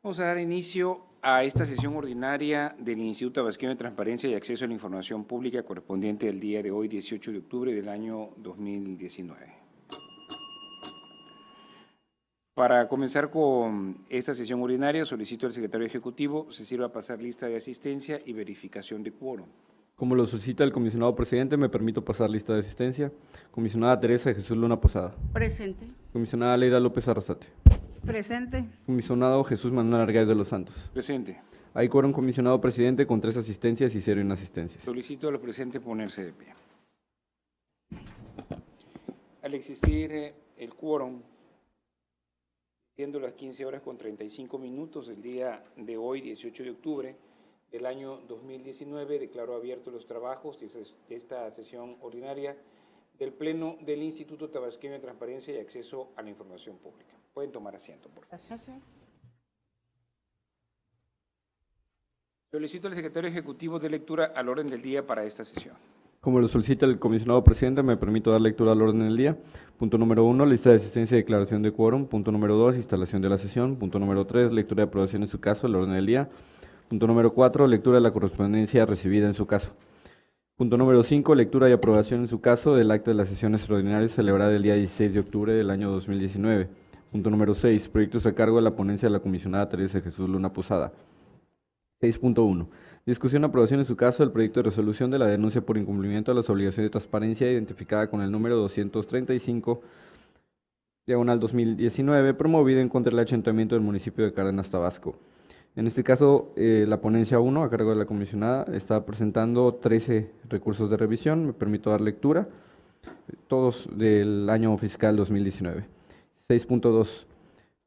Vamos a dar inicio a esta sesión ordinaria del Instituto Tabasqueño de Transparencia y Acceso a la Información Pública correspondiente del día de hoy, 18 de octubre del año 2019. Para comenzar con esta sesión ordinaria, solicito al secretario ejecutivo se sirva a pasar lista de asistencia y verificación de quórum. Como lo solicita el comisionado presidente, me permito pasar lista de asistencia. Comisionada Teresa de Jesús Luna Posada. Presente. Comisionada Leida López Arrasate. Presente. Comisionado Jesús Manuel Argáez de los Santos. Presente. Hay quórum comisionado presidente con 3 asistencias y 0 inasistencias. Solicito a los presentes ponerse de pie. Al existir el quórum, siendo las 15 horas con 35 minutos del día de hoy, 18 de octubre del año 2019, declaro abiertos los trabajos de esta sesión ordinaria del Pleno del Instituto Tabasqueño de Transparencia y Acceso a la Información Pública. Pueden tomar asiento, por favor. Gracias. Solicito al secretario ejecutivo de lectura al orden del día para esta sesión. Como lo solicita el comisionado presidente, me permito dar lectura al orden del día. Punto número 1, lista de asistencia y declaración de quórum. Punto número 2, instalación de la sesión. Punto número 3, lectura de aprobación en su caso, el orden del día. Punto número 4, lectura de la correspondencia recibida en su caso. Punto número 5, lectura y aprobación en su caso del acta de la sesión extraordinaria celebrada el día 16 de octubre del año 2019. Punto número 6, proyectos a cargo de la ponencia de la comisionada Teresa de Jesús Luna Posada. 6.1. Discusión y aprobación en su caso del proyecto de resolución de la denuncia por incumplimiento de las obligaciones de transparencia identificada con el número 235, /2019, promovida en contra del ayuntamiento del municipio de Cárdenas, Tabasco. En este caso, la ponencia 1, a cargo de la comisionada, está presentando 13 recursos de revisión. Me permito dar lectura, todos del año fiscal 2019. 6.2.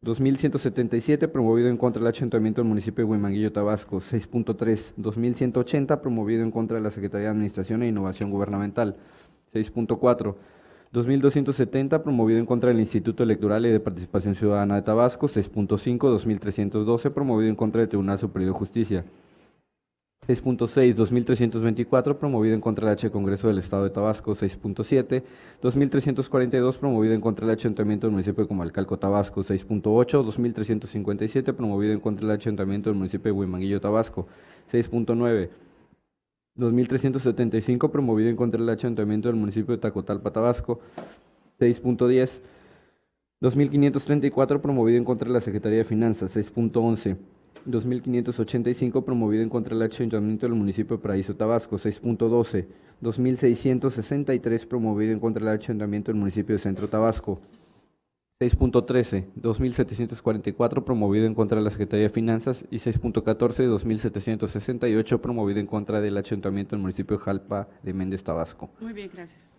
2177, promovido en contra del ayuntamiento del municipio de Huimanguillo, Tabasco. 6.3. 2180, promovido en contra de la Secretaría de Administración e Innovación Gubernamental. 6.4. 2270, promovido en contra del Instituto Electoral y de Participación Ciudadana de Tabasco. 6.5. 2312, promovido en contra del Tribunal Superior de Justicia. 6.6, 2324, promovido en contra del H Congreso del Estado de Tabasco. 6.7, 2342, promovido en contra del Ayuntamiento del municipio de Comalcalco, Tabasco. 6.8, 2357, promovido en contra del Ayuntamiento del municipio de Huimanguillo, Tabasco. 6.9, 2375, promovido en contra del Ayuntamiento del municipio de Tacotalpa, Tabasco. 6.10, 2534, promovido en contra de la Secretaría de Finanzas. 6.11, 2585, promovido en contra del ayuntamiento del municipio de Paraíso, Tabasco. 6.12, 2663, promovido en contra del ayuntamiento del municipio de Centro, Tabasco. 6.13, 2744, promovido en contra de la Secretaría de Finanzas. Y 6.14, 2768, promovido en contra del ayuntamiento del municipio de Jalpa de Méndez, Tabasco. Muy bien, gracias.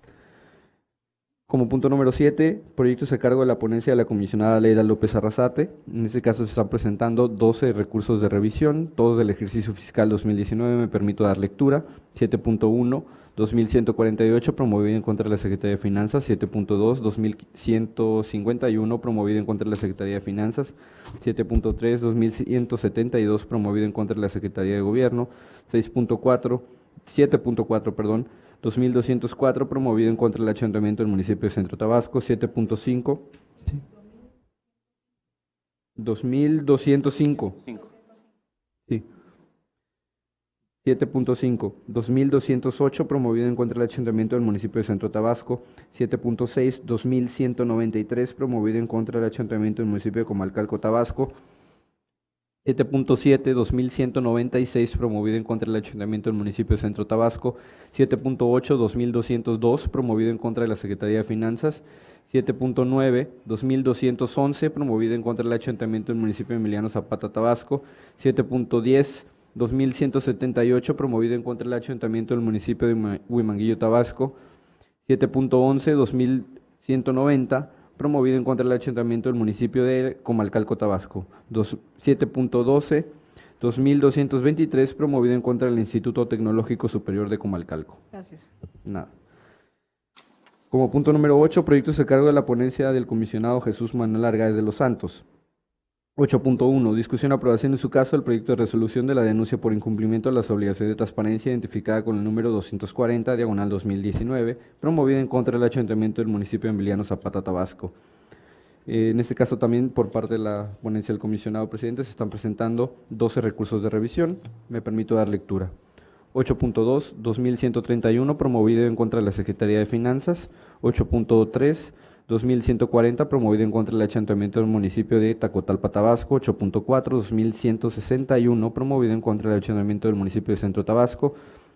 Como punto número 7, proyectos a cargo de la ponencia de la comisionada Leida López Arrasate. En este caso se están presentando 12 recursos de revisión, todos del ejercicio fiscal 2019, me permito dar lectura. 7.1, 2148, promovido en contra de la Secretaría de Finanzas. 7.2, 2151, promovido en contra de la Secretaría de Finanzas. 7.3, 2172, promovido en contra de la Secretaría de Gobierno. 7.4, perdón, 2204, promovido en contra del ayuntamiento del municipio de Centro, Tabasco. 7.5, 2205, sí. 7.5, 2208, promovido en contra del ayuntamiento del municipio de Centro, Tabasco. 7.6, 2193, promovido en contra del ayuntamiento del municipio de Comalcalco, Tabasco. 7.7, 2196, promovido en contra del ayuntamiento del municipio de Centro, Tabasco. 7.8, 2202, promovido en contra de la Secretaría de Finanzas. 7.9, 2211, promovido en contra del ayuntamiento del municipio de Emiliano Zapata, Tabasco. 7.10, 2178, promovido en contra del ayuntamiento del municipio de Huimanguillo, Tabasco. 7.11, 2190, promovido en contra del ayuntamiento del municipio de Comalcalco, Tabasco. 7.12, 2223, promovido en contra del Instituto Tecnológico Superior de Comalcalco. Gracias. Nada. Como punto número 8, proyectos a cargo de la ponencia del comisionado Jesús Manuel Argáez de los Santos. 8.1. Discusión y aprobación en su caso del proyecto de resolución de la denuncia por incumplimiento de las obligaciones de transparencia identificada con el número 240, /2019, promovida en contra del ayuntamiento del municipio de Emiliano Zapata, Tabasco. En este caso también por parte de la ponencia del comisionado presidente se están presentando 12 recursos de revisión. Me permito dar lectura. 8.2, 2131, promovido en contra de la Secretaría de Finanzas. 8.3, 2140, promovido en contra del achantamiento del municipio de Tacotalpa, Tabasco. 8.4, 2161, promovido en contra del achantamiento del municipio de Centro Tabasco.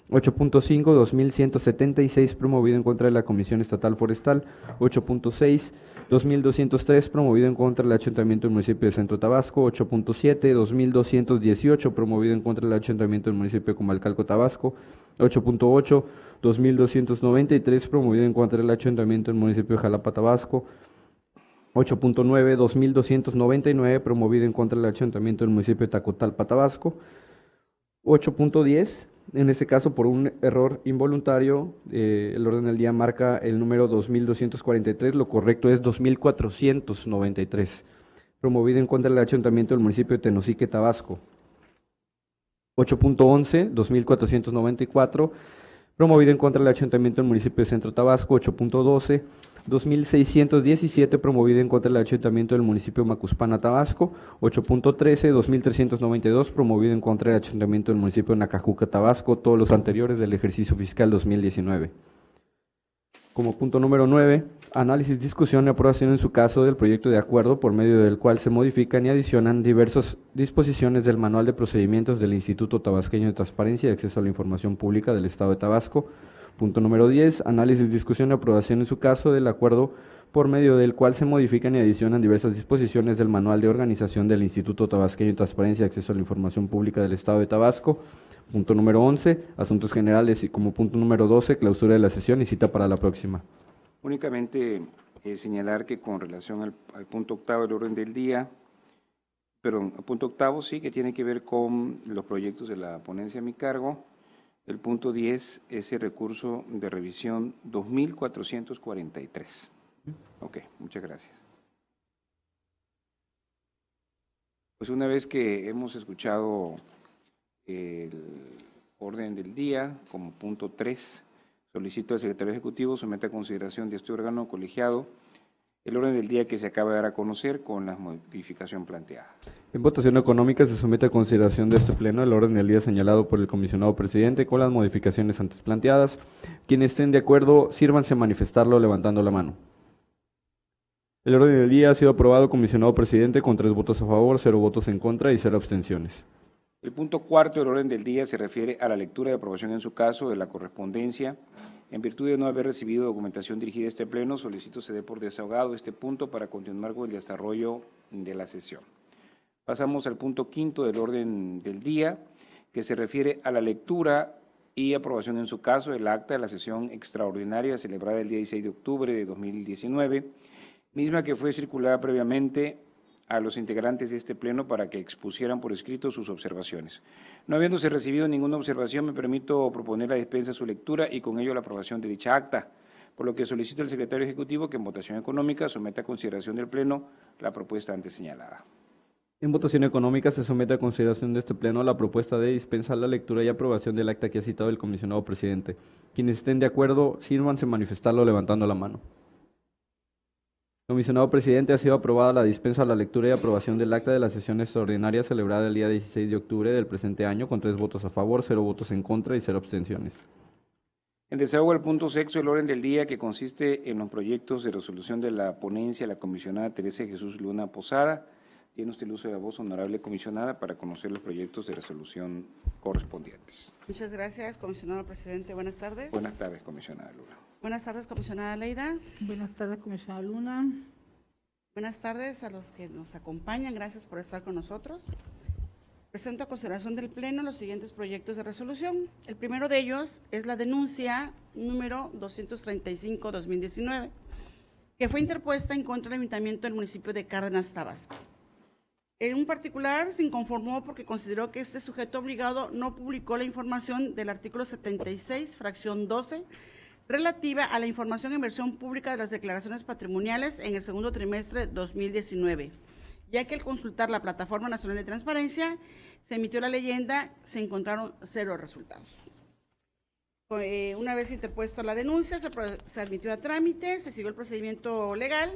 8.5, 2176, promovido en contra de la Comisión Estatal Forestal. 8.6, 2203, promovido en contra del Ayuntamiento del municipio de Centro Tabasco. 8.7, 2218, promovido en contra del Ayuntamiento del municipio de Comalcalco, Tabasco. 8.8, 2293, promovido en contra del Ayuntamiento del municipio de Jalapa, Tabasco. 8.9, 2299, promovido en contra del Ayuntamiento del municipio de Tacotalpa, Tabasco. 8.10, en este caso por un error involuntario, el orden del día marca el número 2243, lo correcto es 2493, promovido en contra del Ayuntamiento del municipio de Tenosique, Tabasco. 8.11, 2494, promovido en contra del Ayuntamiento del municipio de Centro Tabasco. 8.12, 2617, promovido en contra del Ayuntamiento del municipio de Macuspana, Tabasco. 8.13, 2392, promovido en contra del Ayuntamiento del municipio de Nacajuca, Tabasco, todos los anteriores del ejercicio fiscal 2019. Como punto número 9, análisis, discusión y aprobación en su caso del proyecto de acuerdo por medio del cual se modifican y adicionan diversas disposiciones del Manual de Procedimientos del Instituto Tabasqueño de Transparencia y Acceso a la Información Pública del Estado de Tabasco. Punto número 10, análisis, discusión y aprobación en su caso del acuerdo por medio del cual se modifican y adicionan diversas disposiciones del Manual de Organización del Instituto Tabasqueño de Transparencia y Acceso a la Información Pública del Estado de Tabasco. Punto número 11, asuntos generales, y como punto número 12, clausura de la sesión y cita para la próxima. Únicamente señalar que con relación al punto octavo del orden del día, perdón, al punto octavo sí, que tiene que ver con los proyectos de la ponencia a mi cargo. El punto 10 es el recurso de revisión 2443. Ok, muchas gracias. Pues una vez que hemos escuchado el orden del día, como punto 3, solicito al secretario ejecutivo someta a consideración de este órgano colegiado el orden del día que se acaba de dar a conocer con la modificación planteada. En votación económica se somete a consideración de este pleno el orden del día señalado por el comisionado presidente con las modificaciones antes planteadas. Quienes estén de acuerdo, sírvanse a manifestarlo levantando la mano. El orden del día ha sido aprobado, comisionado presidente, con 3 votos a favor, 0 votos en contra y 0 abstenciones. El punto cuarto del orden del día se refiere a la lectura y aprobación en su caso de la correspondencia. En virtud de no haber recibido documentación dirigida a este pleno, solicito se dé por desahogado este punto para continuar con el desarrollo de la sesión. Pasamos al punto quinto del orden del día, que se refiere a la lectura y aprobación en su caso del acta de la sesión extraordinaria celebrada el día 16 de octubre de 2019, misma que fue circulada previamente a los integrantes de este pleno para que expusieran por escrito sus observaciones. No habiéndose recibido ninguna observación, me permito proponer la dispensa de su lectura y con ello la aprobación de dicha acta, por lo que solicito al secretario ejecutivo que en votación económica someta a consideración del pleno la propuesta antes señalada. En votación económica se somete a consideración de este pleno la propuesta de dispensar la lectura y aprobación del acta que ha citado el comisionado presidente. Quienes estén de acuerdo, sírvanse a manifestarlo levantando la mano. Comisionado presidente, ha sido aprobada la dispensa a la lectura y aprobación del acta de la sesión extraordinaria celebrada el día 16 de octubre del presente año con 3 votos a favor, 0 votos en contra y 0 abstenciones. En desahogo del punto sexto del orden del día, que consiste en los proyectos de resolución de la ponencia, la comisionada Teresa Jesús Luna Posada. Tiene usted el uso de la voz, honorable comisionada, para conocer los proyectos de resolución correspondientes. Muchas gracias, comisionado presidente. Buenas tardes. Buenas tardes, comisionada Luna. Buenas tardes, comisionada Leida. Buenas tardes, comisionada Luna. Buenas tardes a los que nos acompañan. Gracias por estar con nosotros. Presento a consideración del Pleno los siguientes proyectos de resolución. El primero de ellos es la denuncia número 235-2019, que fue interpuesta en contra del Ayuntamiento del municipio de Cárdenas, Tabasco. En un particular se inconformó porque consideró que este sujeto obligado no publicó la información del artículo 76, fracción 12, relativa a la información en versión pública de las declaraciones patrimoniales en el segundo trimestre 2019, ya que al consultar la Plataforma Nacional de Transparencia, se emitió la leyenda, se encontraron 0 resultados. Una vez interpuesta la denuncia, se admitió a trámite, se siguió el procedimiento legal,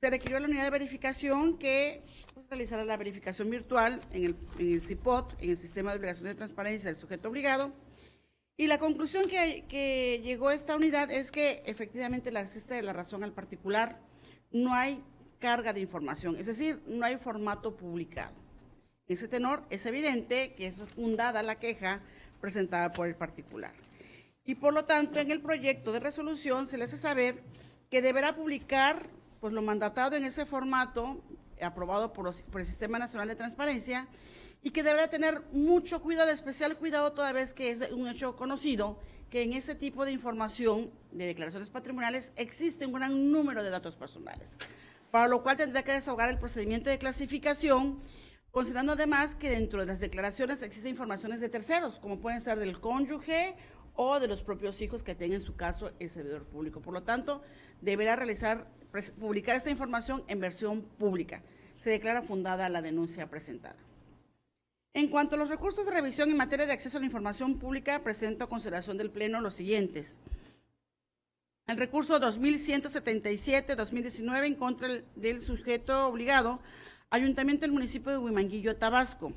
Se requirió a la unidad de verificación que realizara la verificación virtual en el CIPOT, en el Sistema de Obligaciones de Transparencia del Sujeto Obligado. Y la conclusión que llegó esta unidad es que efectivamente le asiste la razón al particular, no hay carga de información, es decir, no hay formato publicado. En ese tenor es evidente que es fundada la queja presentada por el particular. Y por lo tanto, en el proyecto de resolución se le hace saber que deberá publicar pues, lo mandatado en ese formato aprobado por el Sistema Nacional de Transparencia y que deberá tener mucho cuidado, especial cuidado toda vez que es un hecho conocido que en este tipo de información de declaraciones patrimoniales existe un gran número de datos personales, para lo cual tendrá que desahogar el procedimiento de clasificación, considerando además que dentro de las declaraciones existen informaciones de terceros, como pueden ser del cónyuge o de los propios hijos que tenga en su caso el servidor público. Por lo tanto, deberá publicar esta información en versión pública. Se declara fundada la denuncia presentada. En cuanto a los recursos de revisión en materia de acceso a la información pública, presento a consideración del Pleno los siguientes. El recurso 2177-2019 en contra del sujeto obligado, Ayuntamiento del municipio de Huimanguillo, Tabasco,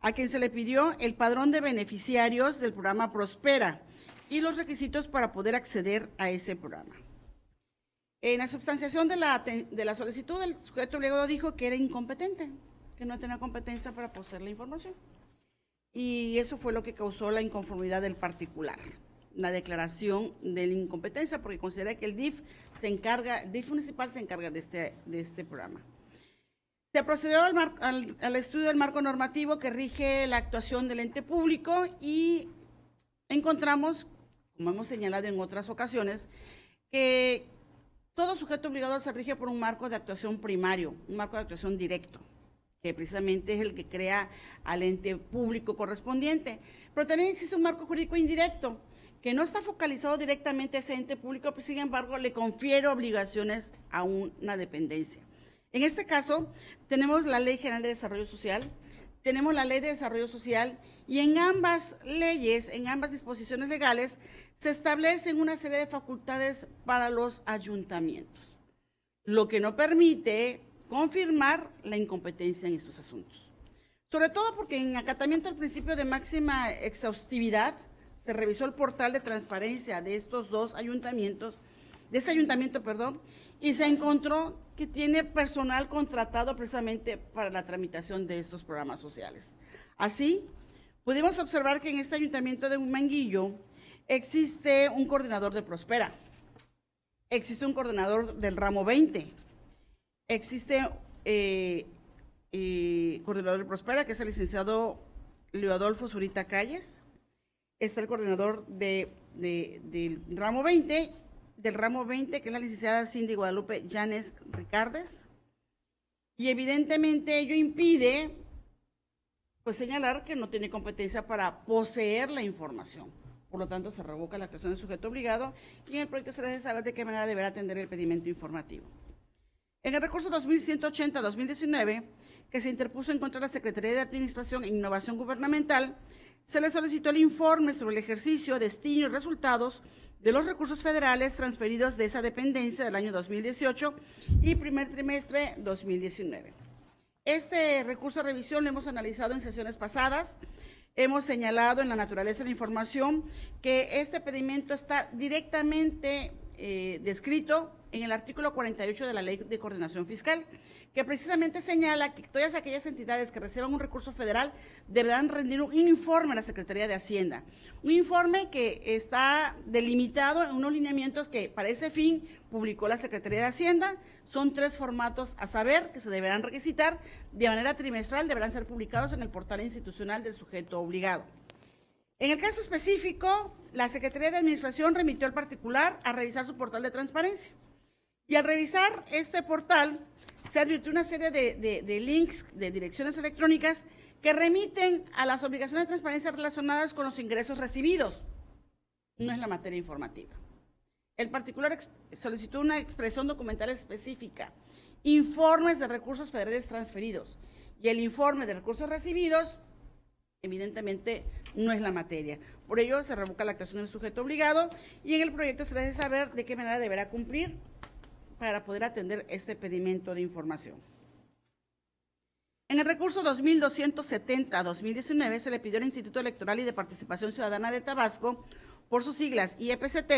a quien se le pidió el padrón de beneficiarios del programa Prospera y los requisitos para poder acceder a ese programa. En la substanciación de la solicitud, el sujeto obligado dijo que era incompetente, que no tenía competencia para poseer la información. Y eso fue lo que causó la inconformidad del particular, la declaración de la incompetencia, porque considera que el DIF municipal se encarga de este programa. Se procedió al estudio del marco normativo que rige la actuación del ente público y encontramos, como hemos señalado en otras ocasiones, que todo sujeto obligado se rige por un marco de actuación primario, un marco de actuación directo, que precisamente es el que crea al ente público correspondiente. Pero también existe un marco jurídico indirecto, que no está focalizado directamente a ese ente público, pero sin embargo le confiere obligaciones a una dependencia. En este caso, tenemos la Ley General de Desarrollo Social, tenemos la Ley de Desarrollo Social y en ambas leyes, en ambas disposiciones legales, se establecen una serie de facultades para los ayuntamientos, lo que no permite confirmar la incompetencia en estos asuntos. Sobre todo porque en acatamiento al principio de máxima exhaustividad, se revisó el portal de transparencia de estos dos ayuntamientos, y se encontró que tiene personal contratado precisamente para la tramitación de estos programas sociales. Así, pudimos observar que en este ayuntamiento de Huimanguillo existe un coordinador de Prospera, existe un coordinador del ramo 20, existe coordinador de Prospera, que es el licenciado Leo Adolfo Zurita Calles, está el coordinador del ramo 20, que es la licenciada Cindy Guadalupe Llanes Ricardes, y evidentemente ello impide pues señalar que no tiene competencia para poseer la información. Por lo tanto, se revoca la actuación del sujeto obligado y en el proyecto se debe saber de qué manera deberá atender el pedimento informativo. En el recurso 2180-2019, que se interpuso en contra de la Secretaría de Administración e Innovación Gubernamental, se le solicitó el informe sobre el ejercicio, destino y resultados de los recursos federales transferidos de esa dependencia del año 2018 y primer trimestre 2019. Este recurso de revisión lo hemos analizado en sesiones pasadas. Hemos señalado en la naturaleza de la información que este pedimento está directamente descrito en el artículo 48 de la Ley de Coordinación Fiscal, que precisamente señala que todas aquellas entidades que reciban un recurso federal deberán rendir un informe a la Secretaría de Hacienda. Un informe que está delimitado en unos lineamientos que para ese fin publicó la Secretaría de Hacienda. Son 3 formatos a saber que se deberán requisitar de manera trimestral, deberán ser publicados en el portal institucional del sujeto obligado. En el caso específico, la Secretaría de Administración remitió al particular a revisar su portal de transparencia. Y al revisar este portal, se advirtió una serie de links, de direcciones electrónicas que remiten a las obligaciones de transparencia relacionadas con los ingresos recibidos. No es la materia informativa. El particular solicitó una expresión documental específica, informes de recursos federales transferidos, y el informe de recursos recibidos evidentemente no es la materia. Por ello, se revoca la actuación del sujeto obligado y en el proyecto se debe saber de qué manera deberá cumplir para poder atender este pedimento de información. En el recurso 2270-2019 se le pidió al Instituto Electoral y de Participación Ciudadana de Tabasco, por sus siglas IEPCT,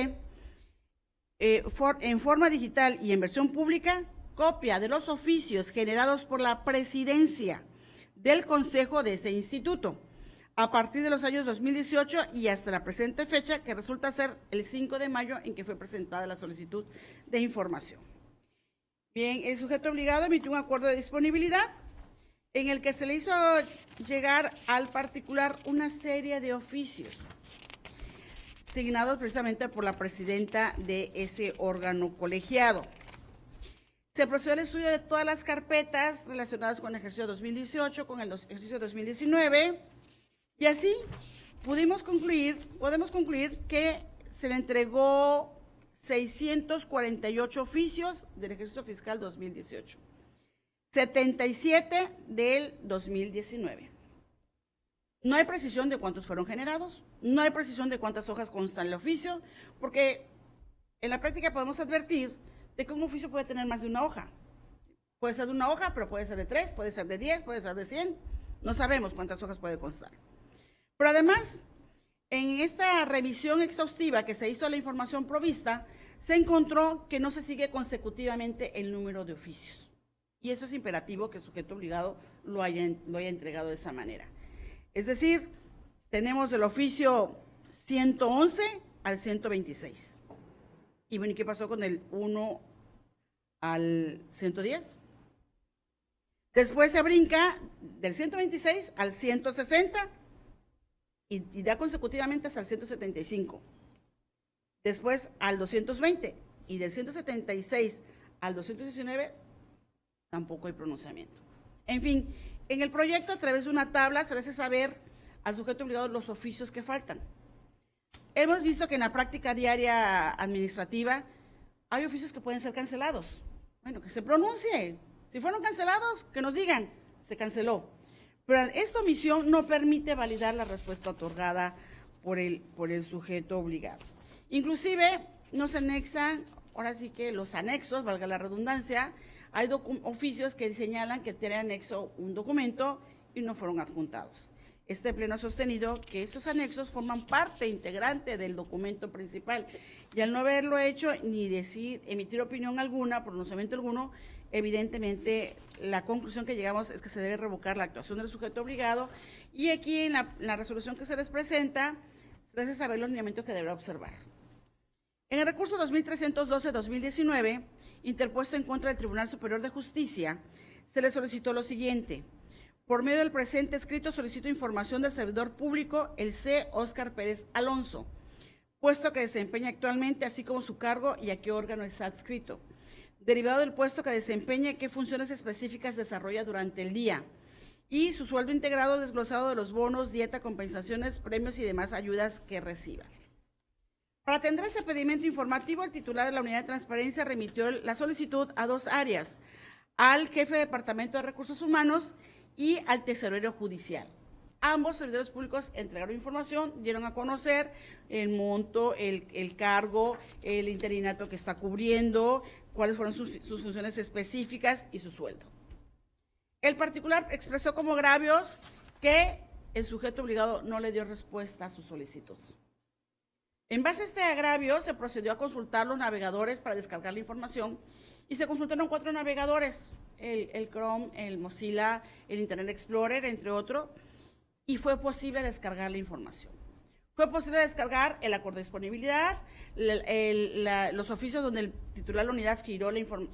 en forma digital y en versión pública, copia de los oficios generados por la presidencia del consejo de ese instituto, a partir de los años 2018 y hasta la presente fecha, que resulta ser el 5 de mayo en que fue presentada la solicitud de información. Bien, el sujeto obligado emitió un acuerdo de disponibilidad en el que se le hizo llegar al particular una serie de oficios signados precisamente por la presidenta de ese órgano colegiado. Se procedió al estudio de todas las carpetas relacionadas con el ejercicio 2018, con el ejercicio 2019, y así podemos concluir que se le entregó 648 oficios del ejercicio fiscal 2018, 77 del 2019. No hay precisión de cuántos fueron generados, no hay precisión de cuántas hojas constan en el oficio, porque en la práctica podemos advertir de que un oficio puede tener más de una hoja. Puede ser de una hoja, pero puede ser de 3, puede ser de 10, puede ser de 100. No sabemos cuántas hojas puede constar. Pero además, en esta revisión exhaustiva que se hizo a la información provista, se encontró que no se sigue consecutivamente el número de oficios. Y eso es imperativo que el sujeto obligado lo haya entregado de esa manera. Es decir, tenemos del oficio 111 al 126. Y bueno, ¿y qué pasó con el 1 al 110? Después se brinca del 126 al 160 y da consecutivamente hasta el 175. Después al 220 y del 176 al 219 tampoco hay pronunciamiento. En fin, en el proyecto, a través de una tabla, se le hace saber al sujeto obligado los oficios que faltan. Hemos visto que en la práctica diaria administrativa hay oficios que pueden ser cancelados. Bueno, que se pronuncie. Si fueron cancelados, que nos digan, se canceló. Pero esta omisión no permite validar la respuesta otorgada por el sujeto obligado. Inclusive nos anexan, ahora sí que los anexos, valga la redundancia, hay oficios que señalan que tiene anexo un documento y no fueron adjuntados. Este pleno ha sostenido que esos anexos forman parte integrante del documento principal y al no haberlo hecho ni emitir opinión alguna, pronunciamiento alguno, evidentemente la conclusión que llegamos es que se debe revocar la actuación del sujeto obligado y aquí en la resolución que se les presenta se les hace saber los lineamientos que deberá observar. En el recurso 2312-2019, interpuesto en contra del Tribunal Superior de Justicia, se le solicitó lo siguiente. Por medio del presente escrito solicito información del servidor público, el C. Óscar Pérez Alonso, puesto que desempeña actualmente, así como su cargo y a qué órgano está adscrito. Derivado del puesto que desempeña, qué funciones específicas desarrolla durante el día. Y su sueldo integrado desglosado de los bonos, dieta, compensaciones, premios y demás ayudas que reciba. Para atender este pedimento informativo, el titular de la Unidad de Transparencia remitió la solicitud a dos áreas, al jefe de Departamento de Recursos Humanos y al tesorero judicial. Ambos servidores públicos entregaron información, dieron a conocer el monto, el cargo, el interinato que está cubriendo, cuáles fueron sus funciones específicas y su sueldo. El particular expresó como agravios que el sujeto obligado no le dio respuesta a su solicitud. En base a este agravio, se procedió a consultar los navegadores para descargar la información y se consultaron 4 navegadores, el Chrome, el Mozilla, el Internet Explorer, entre otros, y fue posible descargar la información. Fue posible descargar el acuerdo de disponibilidad, los oficios donde el titular de la unidad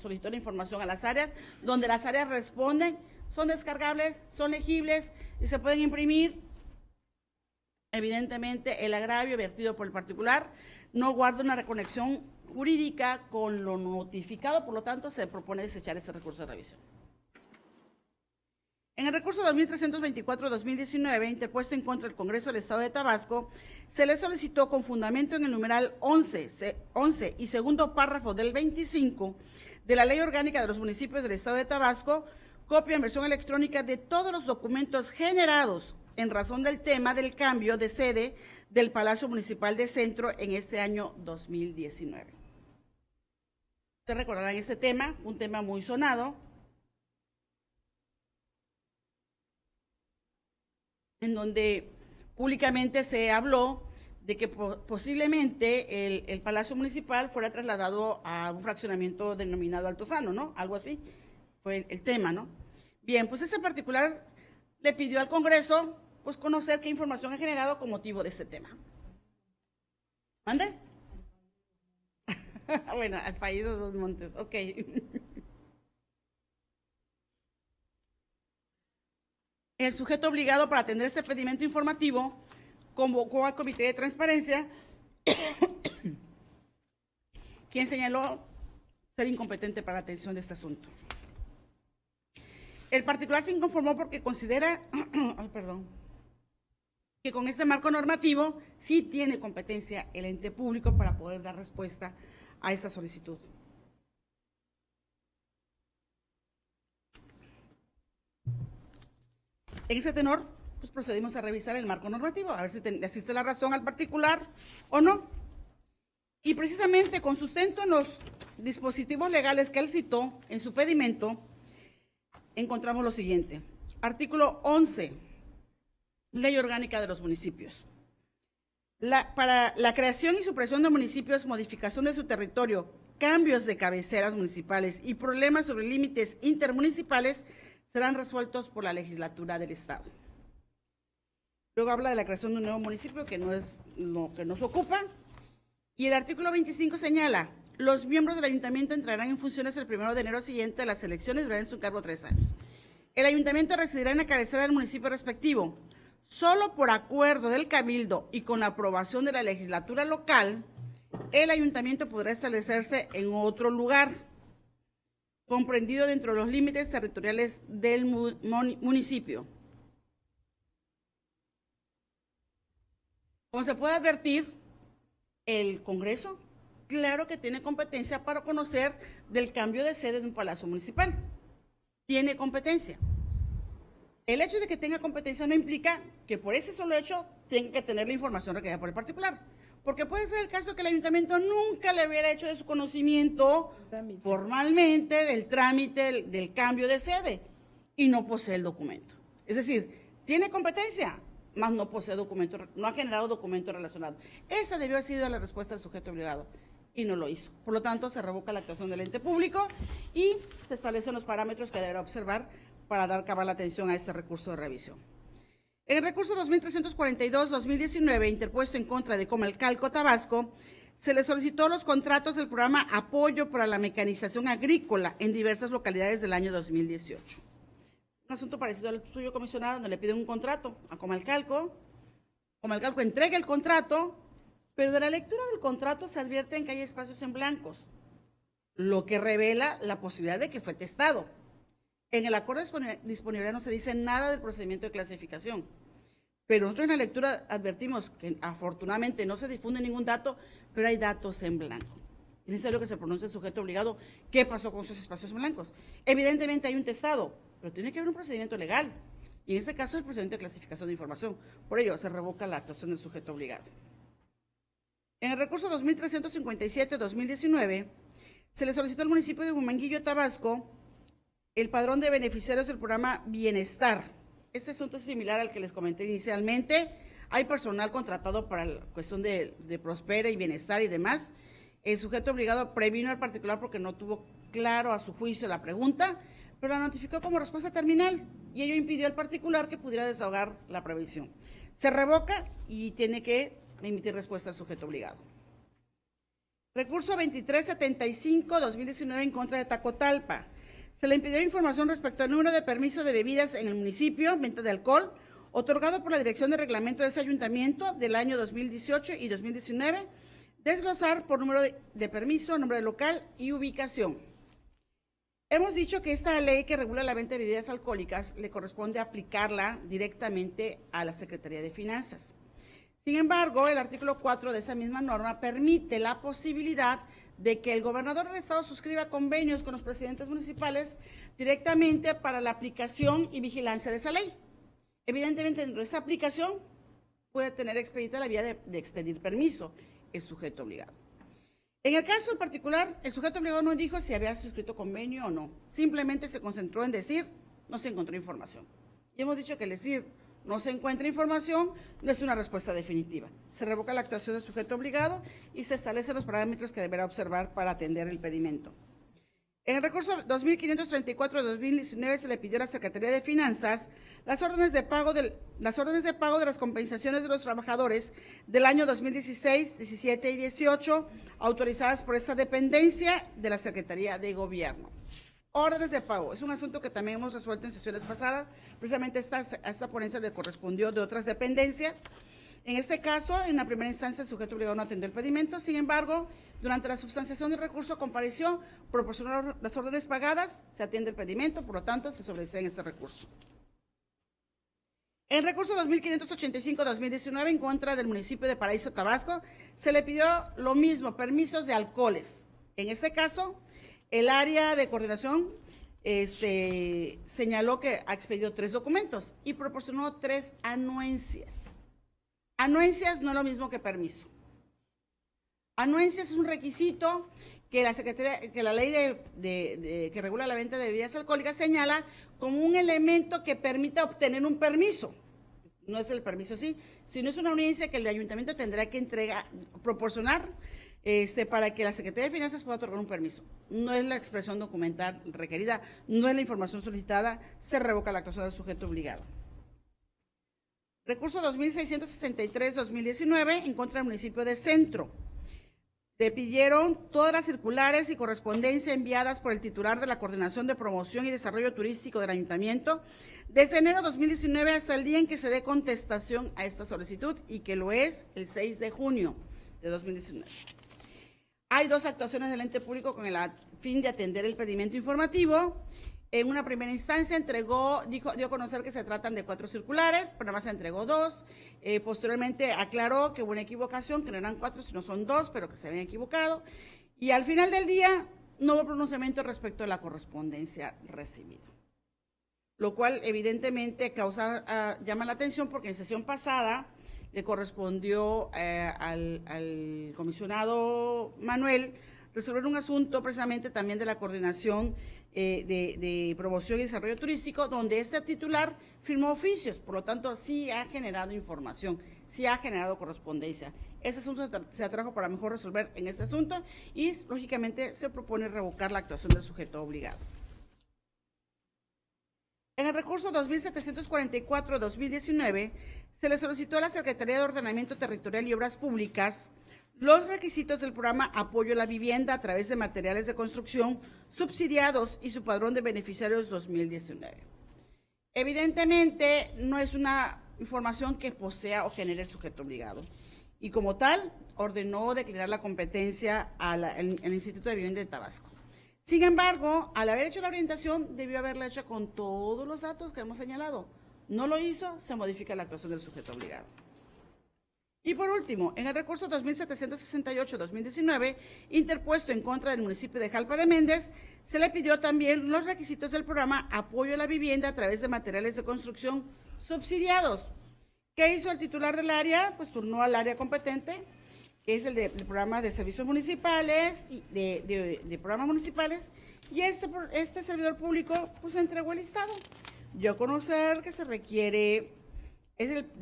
solicitó la información a las áreas, donde las áreas responden, son descargables, son legibles y se pueden imprimir. Evidentemente, el agravio vertido por el particular no guarda una reconexión jurídica con lo notificado, por lo tanto, se propone desechar este recurso de revisión. En el recurso 2324-2019, interpuesto en contra del Congreso del Estado de Tabasco, se le solicitó con fundamento en el numeral 11 y segundo párrafo del 25 de la Ley Orgánica de los Municipios del Estado de Tabasco, copia en versión electrónica de todos los documentos generados en razón del tema del cambio de sede del Palacio Municipal de Centro en este año 2019. Ustedes recordarán este tema, un tema muy sonado, en donde públicamente se habló de que posiblemente el Palacio Municipal fuera trasladado a un fraccionamiento denominado Altozano, ¿no? Algo así fue el tema, ¿no? Bien, pues ese particular le pidió al Congreso, pues, conocer qué información ha generado con motivo de este tema. ¿Mande? Bueno, al país de los montes, ok. El sujeto obligado para atender este pedimento informativo convocó al Comité de Transparencia, quien señaló ser incompetente para la atención de este asunto. El particular se inconformó porque considera, que con este marco normativo sí tiene competencia el ente público para poder dar respuesta a esta solicitud. En ese tenor, pues procedimos a revisar el marco normativo, a ver si le asiste la razón al particular o no. Y precisamente con sustento en los dispositivos legales que él citó en su pedimento, encontramos lo siguiente. Artículo 11, Ley Orgánica de los Municipios. Para la creación y supresión de municipios, modificación de su territorio, cambios de cabeceras municipales y problemas sobre límites intermunicipales serán resueltos por la legislatura del Estado. Luego habla de la creación de un nuevo municipio, que no es lo que nos ocupa. Y el artículo 25 señala, los miembros del ayuntamiento entrarán en funciones el 1 de enero siguiente a las elecciones y durarán en su cargo 3 años. El ayuntamiento residirá en la cabecera del municipio respectivo. Solo por acuerdo del cabildo y con la aprobación de la legislatura local, el ayuntamiento podrá establecerse en otro lugar, comprendido dentro de los límites territoriales del municipio. Como se puede advertir, el Congreso, claro que tiene competencia para conocer del cambio de sede de un palacio municipal. Tiene competencia. El hecho de que tenga competencia no implica que por ese solo hecho tenga que tener la información requerida por el particular. Porque puede ser el caso que el ayuntamiento nunca le hubiera hecho de su conocimiento formalmente del trámite del cambio de sede y no posee el documento. Es decir, tiene competencia, mas no posee documento, no ha generado documento relacionado. Esa debió haber sido la respuesta del sujeto obligado y no lo hizo. Por lo tanto, se revoca la actuación del ente público y se establecen los parámetros que deberá observar para dar cabal atención a este recurso de revisión. En el recurso 2342-2019, interpuesto en contra de Comalcalco, Tabasco, se le solicitó los contratos del programa Apoyo para la Mecanización Agrícola en diversas localidades del año 2018. Un asunto parecido al tuyo, comisionado, donde le piden un contrato a Comalcalco. Comalcalco entrega el contrato, pero de la lectura del contrato se advierte que hay espacios en blancos, lo que revela la posibilidad de que fue testado. En el acuerdo de disponibilidad no se dice nada del procedimiento de clasificación, pero nosotros en la lectura advertimos que afortunadamente no se difunde ningún dato, pero hay datos en blanco. Es necesario que se pronuncie el sujeto obligado qué pasó con esos espacios en blancos. Evidentemente hay un testado, pero tiene que haber un procedimiento legal, y en este caso el procedimiento de clasificación de información. Por ello se revoca la actuación del sujeto obligado. En el recurso 2357-2019 se le solicitó al municipio de Huimanguillo, Tabasco, el padrón de beneficiarios del programa Bienestar. Este asunto es similar al que les comenté inicialmente. Hay personal contratado para la cuestión de Prospera y Bienestar y demás. El sujeto obligado previno al particular porque no tuvo claro a su juicio la pregunta, pero la notificó como respuesta terminal y ello impidió al particular que pudiera desahogar la previsión. Se revoca y tiene que emitir respuesta al sujeto obligado. Recurso 2375-2019 en contra de Tacotalpa. Se le impidió información respecto al número de permisos de bebidas en el municipio, venta de alcohol, otorgado por la Dirección de Reglamento de ese ayuntamiento del año 2018 y 2019, desglosar por número de permiso, nombre de local y ubicación. Hemos dicho que esta ley que regula la venta de bebidas alcohólicas le corresponde aplicarla directamente a la Secretaría de Finanzas. Sin embargo, el artículo 4 de esa misma norma permite la posibilidad de que el gobernador del estado suscriba convenios con los presidentes municipales directamente para la aplicación y vigilancia de esa ley. Evidentemente, dentro de esa aplicación puede tener expedita la vía de expedir permiso el sujeto obligado. En el caso en particular, el sujeto obligado no dijo si había suscrito convenio o no. Simplemente se concentró en decir, no se encontró información. Y hemos dicho que el decir, no se encuentra información, no es una respuesta definitiva. Se revoca la actuación del sujeto obligado y se establecen los parámetros que deberá observar para atender el pedimento. En el recurso 2534 de 2019 se le pidió a la Secretaría de Finanzas las órdenes de pago de las compensaciones de los trabajadores del año 2016, 17 y 18, autorizadas por esta dependencia de la Secretaría de Gobierno. Órdenes de pago, es un asunto que también hemos resuelto en sesiones pasadas, precisamente a esta ponencia le correspondió de otras dependencias. En este caso, en la primera instancia, el sujeto obligado no atendió el pedimento, sin embargo, durante la substanciación del recurso compareció, proporcionó las órdenes pagadas, se atiende el pedimento, por lo tanto, se sobresee en este recurso. En el recurso 2585-2019, en contra del municipio de Paraíso, Tabasco, se le pidió lo mismo, permisos de alcoholes. En este caso, el área de coordinación señaló que ha expedido 3 documentos y proporcionó 3 anuencias. Anuencias no es lo mismo que permiso. Anuencias es un requisito que la ley que regula la venta de bebidas alcohólicas señala como un elemento que permita obtener un permiso. No es el permiso, sí, sino es una anuencia que el ayuntamiento tendrá que proporcionar para que la Secretaría de Finanzas pueda otorgar un permiso. No es la expresión documental requerida, no es la información solicitada, se revoca la actuación del sujeto obligado. Recurso 2663-2019 en contra del municipio de Centro. Le pidieron todas las circulares y correspondencia enviadas por el titular de la Coordinación de Promoción y Desarrollo Turístico del Ayuntamiento desde enero 2019 hasta el día en que se dé contestación a esta solicitud y que lo es el 6 de junio de 2019. Hay 2 actuaciones del ente público con el fin de atender el pedimento informativo. En una primera instancia dio a conocer que se tratan de 4 circulares, pero nada más se entregó 2. Posteriormente aclaró que hubo una equivocación, que no eran 4, sino son 2, pero que se habían equivocado. Y al final del día no hubo pronunciamiento respecto a la correspondencia recibida. Lo cual evidentemente llama la atención porque en sesión pasada le correspondió al comisionado Manuel resolver un asunto precisamente también de la coordinación de promoción y desarrollo turístico, donde este titular firmó oficios, por lo tanto sí ha generado información, sí ha generado correspondencia. Ese asunto se atrajo para mejor resolver en este asunto y lógicamente se propone revocar la actuación del sujeto obligado. En el recurso 2744-2019 se le solicitó a la Secretaría de Ordenamiento Territorial y Obras Públicas los requisitos del programa Apoyo a la Vivienda a través de materiales de construcción subsidiados y su padrón de beneficiarios 2019. Evidentemente, no es una información que posea o genere el sujeto obligado. Y como tal, ordenó declarar la competencia al Instituto de Vivienda de Tabasco. Sin embargo, al haber hecho la orientación, debió haberla hecho con todos los datos que hemos señalado. No lo hizo, se modifica la actuación del sujeto obligado. Y por último, en el recurso 2768-2019, interpuesto en contra del municipio de Jalpa de Méndez, se le pidió también los requisitos del programa Apoyo a la Vivienda a través de materiales de construcción subsidiados. ¿Qué hizo el titular del área? Pues turnó al área competente, que es el del programa de servicios municipales, y de programas municipales, y este servidor público pues entregó el listado. Dio a conocer que se requiere,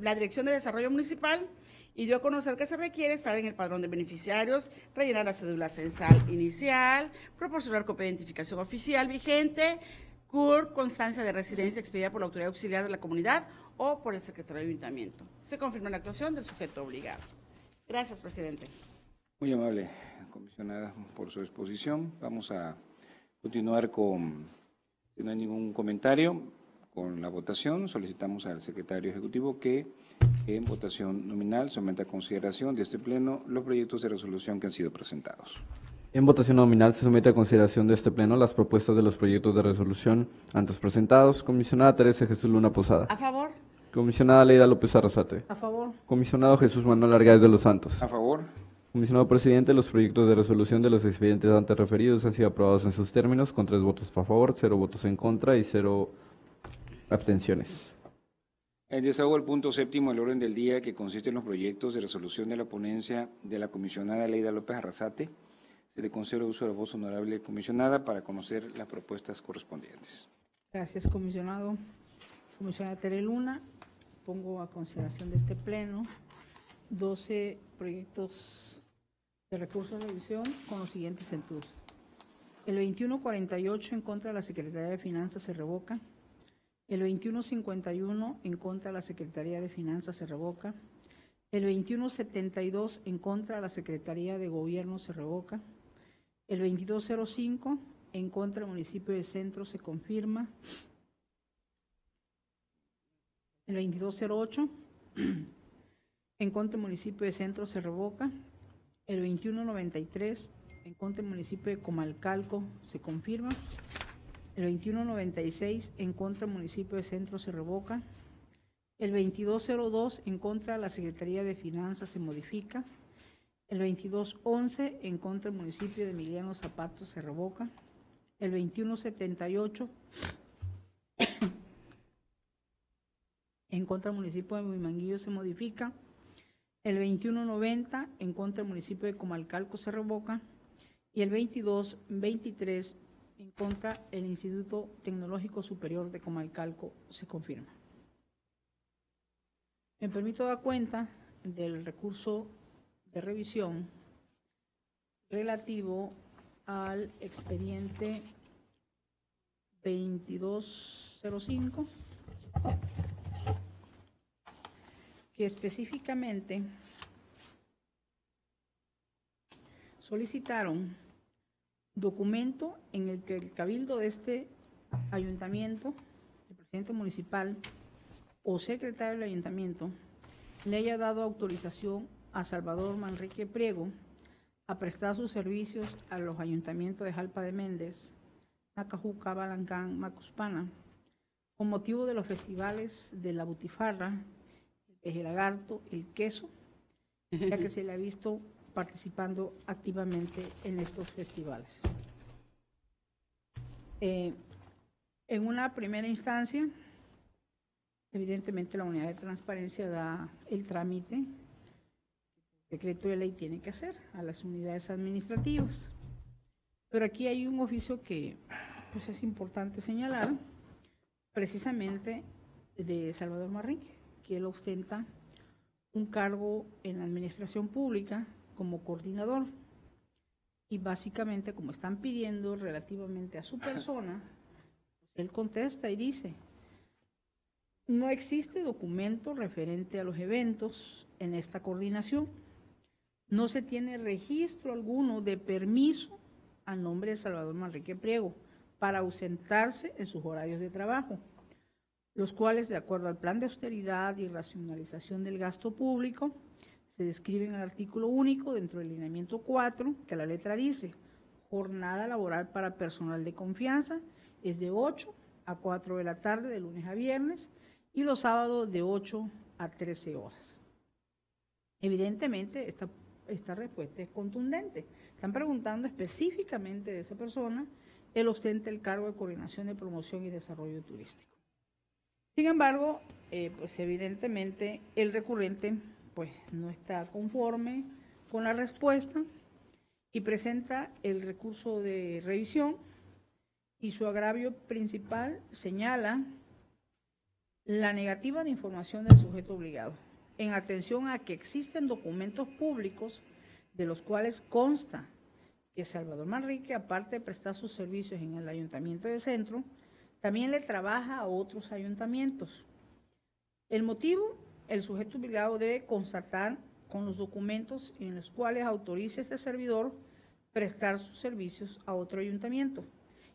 la Dirección de Desarrollo Municipal, y dio a conocer que se requiere estar en el padrón de beneficiarios, rellenar la cédula censal inicial, proporcionar copia de identificación oficial vigente, CURP, constancia de residencia expedida por la autoridad auxiliar de la comunidad o por el secretario de ayuntamiento. Se confirma la actuación del sujeto obligado. Gracias, presidente. Muy amable, comisionada, por su exposición. Vamos a continuar si no hay ningún comentario, con la votación. Solicitamos al secretario ejecutivo que en votación nominal someta a consideración de este Pleno los proyectos de resolución que han sido presentados. En votación nominal se somete a consideración de este Pleno las propuestas de los proyectos de resolución antes presentados. Comisionada Teresa Jesús Luna Posada. A favor. Comisionada Leida López Arrasate. A favor. Comisionado Jesús Manuel Argáez de los Santos. A favor. Comisionado Presidente, los proyectos de resolución de los expedientes antes referidos han sido aprobados en sus términos, con 3 votos a favor, 0 votos en contra y 0 abstenciones. En desahogo el punto 7º del orden del día, que consiste en los proyectos de resolución de la ponencia de la comisionada Leida López Arrasate Se le concede el uso de la voz, honorable comisionada, para conocer las propuestas correspondientes. Gracias, comisionado. Comisionada Tere Luna, pongo a consideración de este pleno 12 proyectos de recursos de revisión con los siguientes centros. El 2148 en contra de la Secretaría de Finanzas se revoca. El 2151 en contra de la Secretaría de Finanzas se revoca. El 2172 en contra de la Secretaría de Gobierno se revoca. El 2205 en contra del municipio de Centro se confirma. El 2208 en contra del municipio de Centro se revoca. El 2193 en contra del municipio de Comalcalco se confirma. El 2196 en contra del municipio de Centro se revoca. El 2202 en contra de la Secretaría de Finanzas se modifica. El 2211 en contra del municipio de Emiliano Zapata se revoca. El 2178 en contra del municipio de Huimanguillo se modifica. El 2190 en contra del municipio de Comalcalco se revoca. Y el 2223 en contra del Instituto Tecnológico Superior de Comalcalco se confirma. Me permito dar cuenta del recurso de revisión relativo al expediente 2205, que específicamente solicitaron documento en el que el cabildo de este ayuntamiento, el presidente municipal o secretario del ayuntamiento, le haya dado autorización a Salvador Manrique Priego a prestar sus servicios a los ayuntamientos de Jalpa de Méndez, Nacajuca, Balancán, Macuspana, con motivo de los festivales de la Butifarra, el Pejelagarto, el Queso, ya que se le ha visto participando activamente en estos festivales. En una primera instancia, evidentemente la unidad de transparencia da el trámite, el decreto de ley tiene que hacer a las unidades administrativas. Pero aquí hay un oficio que pues, es importante señalar, precisamente de Salvador Manrique, que él ostenta un cargo en la administración pública como coordinador. Y básicamente, como están pidiendo relativamente a su persona, pues él contesta y dice: no existe documento referente a los eventos en esta coordinación. No se tiene registro alguno de permiso a nombre de Salvador Manrique Priego para ausentarse en sus horarios de trabajo, los cuales, de acuerdo al plan de austeridad y racionalización del gasto público, se describen en el artículo único dentro del lineamiento 4, que la letra dice: jornada laboral para personal de confianza es de 8 a 4 de la tarde, de lunes a viernes, y los sábados de 8 a 13 horas. Evidentemente, esta respuesta es contundente. Están preguntando específicamente de esa persona. Él ostenta el cargo de coordinación de promoción y desarrollo turístico. Sin embargo, pues evidentemente el recurrente pues no está conforme con la respuesta y presenta el recurso de revisión, y su agravio principal señala la negativa de información del sujeto obligado, en atención a que existen documentos públicos de los cuales consta que Salvador Manrique, aparte de prestar sus servicios en el Ayuntamiento de Centro, también le trabaja a otros ayuntamientos. El motivo: el sujeto obligado debe constatar con los documentos en los cuales autoriza este servidor prestar sus servicios a otro ayuntamiento,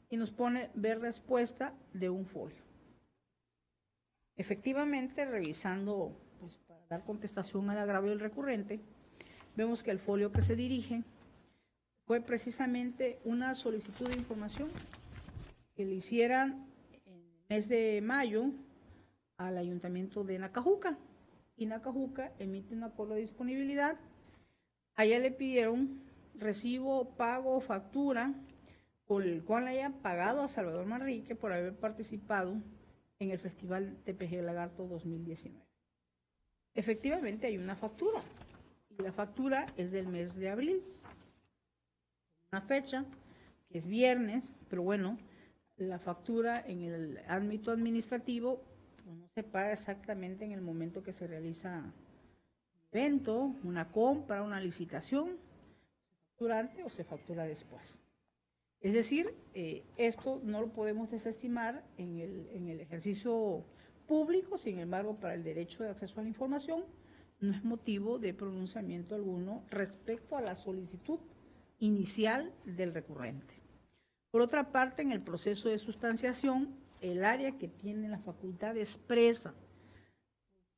y nos pone ver respuesta de un folio. Efectivamente, revisando, pues, para dar contestación al agravio del recurrente, vemos que el folio que se dirige fue precisamente una solicitud de información que le hicieran en el mes de mayo al ayuntamiento de Nacajuca, y Nacajuca emite un acuerdo de disponibilidad. Allá le pidieron recibo, pago, factura, por el cual le hayan pagado a Salvador Manrique por haber participado en el Festival TPG Lagarto 2019. Efectivamente hay una factura, y la factura es del mes de abril. una fecha, que es viernes, pero bueno, la factura en el ámbito administrativo pues, no se paga exactamente en el momento que se realiza un evento, una compra, una licitación, se factura antes o se factura después. Es decir, esto no lo podemos desestimar en el ejercicio público, sin embargo, para el derecho de acceso a la información, no es motivo de pronunciamiento alguno respecto a la solicitud inicial del recurrente. Por otra parte, en el proceso de sustanciación, el área que tiene la facultad expresa,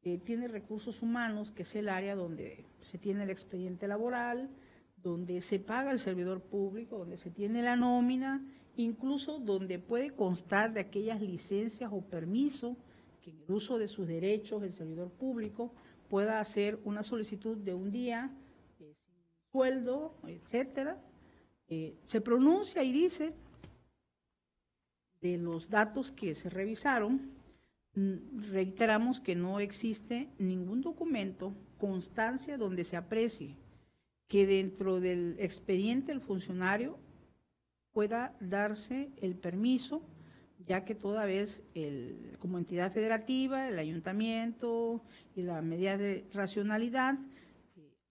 que tiene recursos humanos, que es el área donde se tiene el expediente laboral, donde se paga el servidor público, donde se tiene la nómina, incluso donde puede constar de aquellas licencias o permisos que en el uso de sus derechos el servidor público pueda hacer una solicitud de un día sin sueldo, etcétera. Se pronuncia y dice de los datos que se revisaron, reiteramos que no existe ningún documento, constancia donde se aprecie que dentro del expediente del funcionario pueda darse el permiso, ya que toda vez como entidad federativa, el ayuntamiento y la medida de racionalidad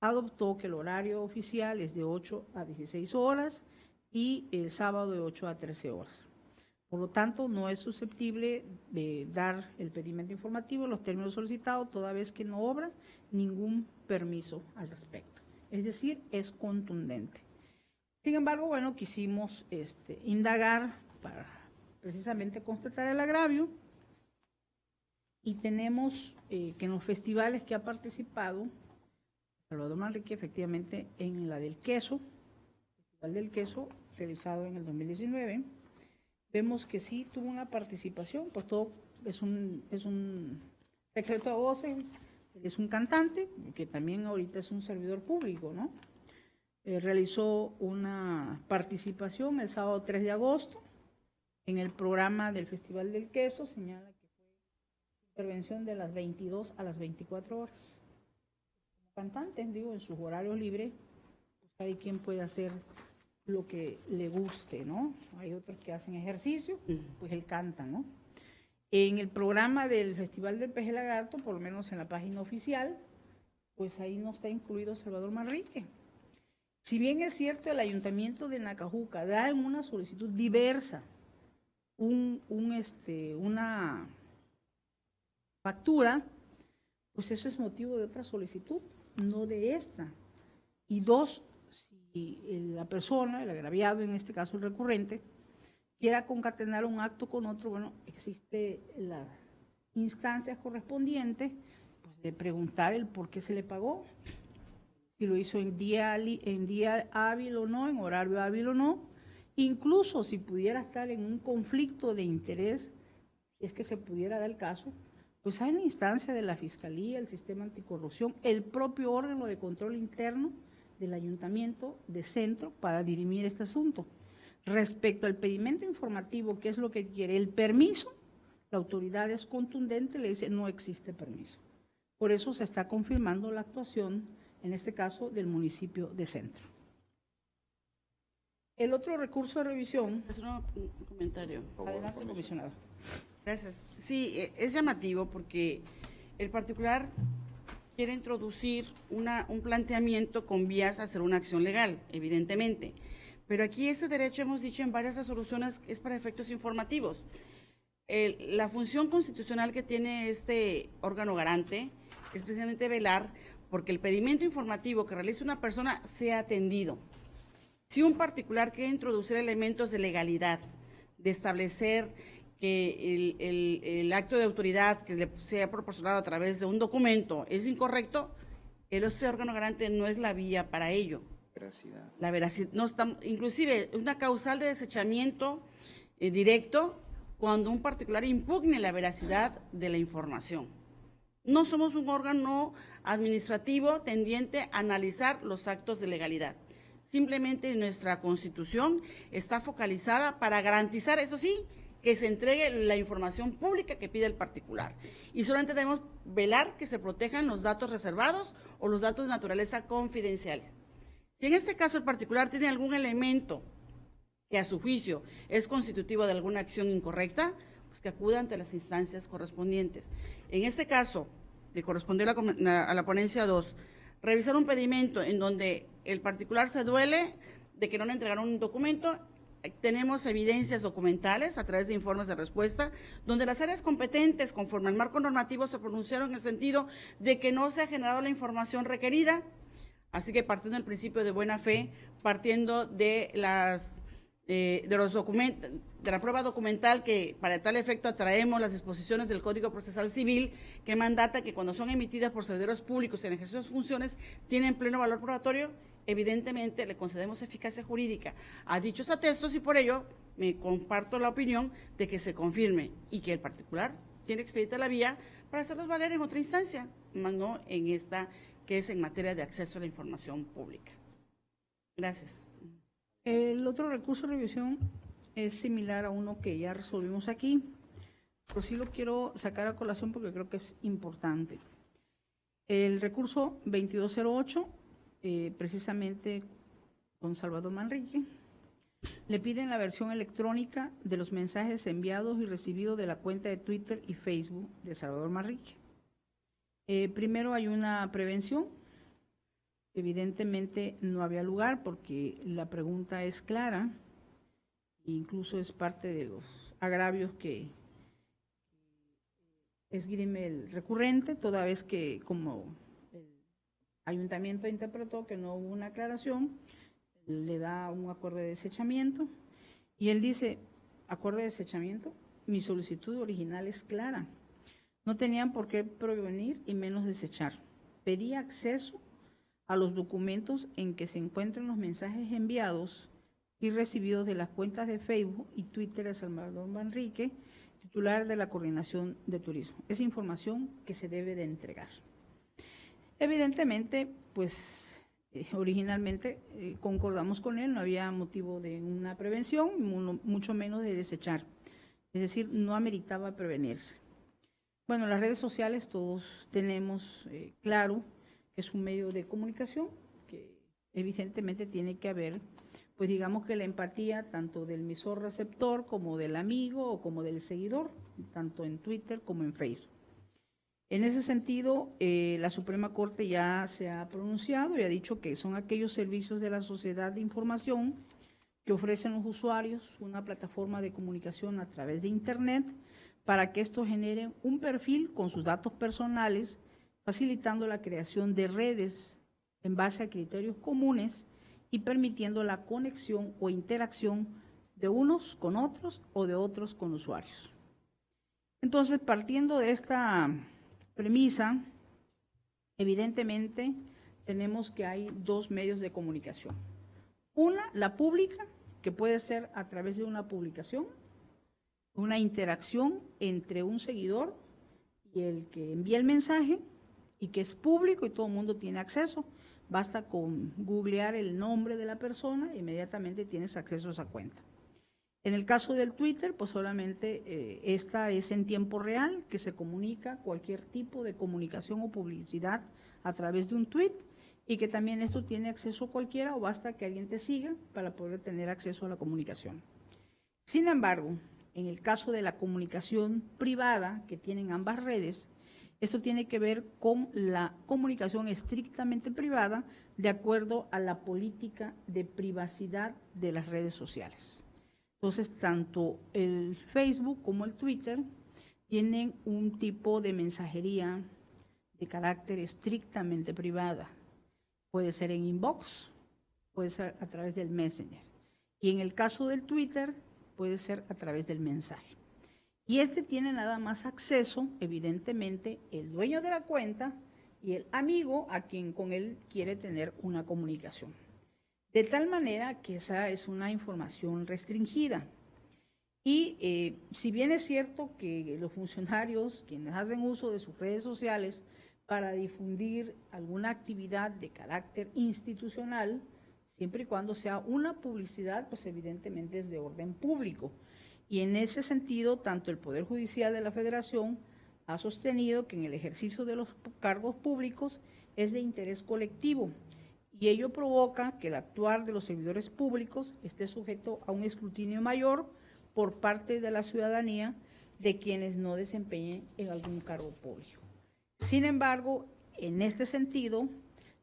adoptó que el horario oficial es de 8 a 16 horas y el sábado de 8 a 13 horas. Por lo tanto, no es susceptible de dar el pedimento informativo en los términos solicitados, toda vez que no obra ningún permiso al respecto. Es decir, es contundente. Sin embargo, bueno, quisimos indagar para precisamente constatar el agravio y tenemos que en los festivales que ha participado Salvador Manrique, efectivamente, en la del queso, el Festival del Queso, realizado en el 2019, vemos que sí tuvo una participación, pues todo es un secreto a voces, es un cantante, que también ahorita es un servidor público, ¿no? Realizó una participación el sábado 3 de agosto en el programa del Festival del Queso, señala que fue intervención de las 22 a las 24 horas. Como cantante, digo, en sus horarios libres, pues hay quien puede hacer lo que le guste, ¿no? Hay otros que hacen ejercicio, pues él canta, ¿no? En el programa del Festival del Peje Lagarto, por lo menos en la página oficial, pues ahí no está incluido Salvador Manrique. Si bien es cierto, el Ayuntamiento de Nacajuca da en una solicitud diversa una factura, pues eso es motivo de otra solicitud, no de esta. Y dos, si la persona, el agraviado, en este caso el recurrente, quiera concatenar un acto con otro, bueno, existe la instancia correspondiente, pues de preguntar el por qué se le pagó, si lo hizo en día hábil o no, en horario hábil o no, incluso si pudiera estar en un conflicto de interés, si es que se pudiera dar el caso, pues hay una instancia de la Fiscalía, el Sistema Anticorrupción, el propio órgano de control interno del Ayuntamiento de Centro para dirimir este asunto. Respecto al pedimento informativo, ¿qué es lo que quiere? El permiso, la autoridad es contundente, le dice no existe permiso. Por eso se está confirmando la actuación, en este caso, del municipio de Centro. El otro recurso de revisión... Es un comentario. Adelante, comisionado. Gracias. Sí, es llamativo porque el particular quiere introducir un planteamiento con vías a hacer una acción legal, evidentemente. Pero aquí ese derecho, hemos dicho en varias resoluciones, es para efectos informativos. La función constitucional que tiene este órgano garante es precisamente velar porque el pedimento informativo que realice una persona sea atendido. Si un particular quiere introducir elementos de legalidad, de establecer que el acto de autoridad que le sea proporcionado a través de un documento es incorrecto, ese órgano garante no es la vía para ello. Veracidad. La veracidad, no está, inclusive una causal de desechamiento directo cuando un particular impugne la veracidad de la información. No somos un órgano administrativo tendiente a analizar los actos de legalidad. Simplemente nuestra Constitución está focalizada para garantizar, eso sí, que se entregue la información pública que pide el particular. Y solamente debemos velar que se protejan los datos reservados o los datos de naturaleza confidencial. Si en este caso el particular tiene algún elemento que a su juicio es constitutivo de alguna acción incorrecta, pues que acuda ante las instancias correspondientes. En este caso, le correspondió a la ponencia 2, revisar un pedimento en donde el particular se duele de que no le entregaron un documento. Tenemos evidencias documentales a través de informes de respuesta, donde las áreas competentes, conforme al marco normativo, se pronunciaron en el sentido de que no se ha generado la información requerida. Así que partiendo del principio de buena fe, partiendo de los documentos, de la prueba documental, que para tal efecto atraemos las disposiciones del Código Procesal Civil, que mandata que cuando son emitidas por servidores públicos en ejercicio de sus funciones tienen pleno valor probatorio, evidentemente le concedemos eficacia jurídica a dichos atestos, y por ello me comparto la opinión de que se confirme y que el particular tiene expedita la vía para hacerlos valer en otra instancia, más no en esta que es en materia de acceso a la información pública. Gracias. El otro recurso de revisión es similar a uno que ya resolvimos aquí, pero sí lo quiero sacar a colación porque creo que es importante. El recurso 2208, precisamente con Salvador Manrique, le piden la versión electrónica de los mensajes enviados y recibidos de la cuenta de Twitter y Facebook de Salvador Manrique. Primero hay una prevención. Evidentemente no había lugar porque la pregunta es clara, incluso es parte de los agravios que esgrime el recurrente, toda vez que como el ayuntamiento interpretó que no hubo una aclaración, le da un acuerdo de desechamiento y él dice, acuerdo de desechamiento, mi solicitud original es clara, no tenían por qué prevenir y menos desechar, pedí acceso a los documentos en que se encuentran los mensajes enviados y recibidos de las cuentas de Facebook y Twitter de Salvador Manrique, titular de la Coordinación de Turismo. Es información que se debe de entregar. Evidentemente, pues originalmente concordamos con él, no había motivo de una prevención, mucho menos de desechar. Es decir, no ameritaba prevenirse. Bueno, las redes sociales todos tenemos claro que es un medio de comunicación, que evidentemente tiene que haber, pues digamos que la empatía tanto del emisor receptor como del amigo o como del seguidor, tanto en Twitter como en Facebook. En ese sentido, la Suprema Corte ya se ha pronunciado y ha dicho que son aquellos servicios de la sociedad de información que ofrecen los usuarios una plataforma de comunicación a través de Internet para que estos generen un perfil con sus datos personales, facilitando la creación de redes en base a criterios comunes y permitiendo la conexión o interacción de unos con otros o de otros con usuarios. Entonces, partiendo de esta premisa, evidentemente tenemos que hay dos medios de comunicación. Una, la pública, que puede ser a través de una publicación, una interacción entre un seguidor y el que envía el mensaje, y que es público y todo el mundo tiene acceso. Basta con googlear el nombre de la persona e inmediatamente tienes acceso a esa cuenta. En el caso del Twitter, pues solamente esta es en tiempo real, que se comunica cualquier tipo de comunicación o publicidad a través de un tweet, y que también esto tiene acceso cualquiera o basta que alguien te siga para poder tener acceso a la comunicación. Sin embargo, en el caso de la comunicación privada que tienen ambas redes, esto tiene que ver con la comunicación estrictamente privada de acuerdo a la política de privacidad de las redes sociales. Entonces, tanto el Facebook como el Twitter tienen un tipo de mensajería de carácter estrictamente privada. Puede ser en inbox, puede ser a través del Messenger. Y en el caso del Twitter, puede ser a través del mensaje. Y tiene nada más acceso, evidentemente, el dueño de la cuenta y el amigo a quien con él quiere tener una comunicación. De tal manera que esa es una información restringida. Y si bien es cierto que los funcionarios, quienes hacen uso de sus redes sociales para difundir alguna actividad de carácter institucional, siempre y cuando sea una publicidad, pues evidentemente es de orden público. Y en ese sentido, tanto el Poder Judicial de la Federación ha sostenido que en el ejercicio de los cargos públicos es de interés colectivo y ello provoca que el actuar de los servidores públicos esté sujeto a un escrutinio mayor por parte de la ciudadanía de quienes no desempeñen en algún cargo público. Sin embargo, en este sentido,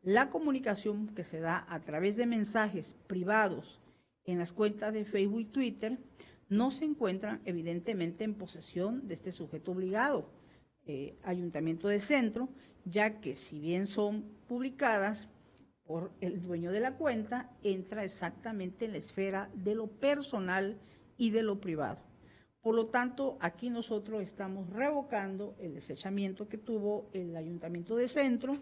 la comunicación que se da a través de mensajes privados en las cuentas de Facebook y Twitter no se encuentran evidentemente en posesión de este sujeto obligado, Ayuntamiento de Centro, ya que si bien son publicadas por el dueño de la cuenta, entra exactamente en la esfera de lo personal y de lo privado. Por lo tanto, aquí nosotros estamos revocando el desechamiento que tuvo el Ayuntamiento de Centro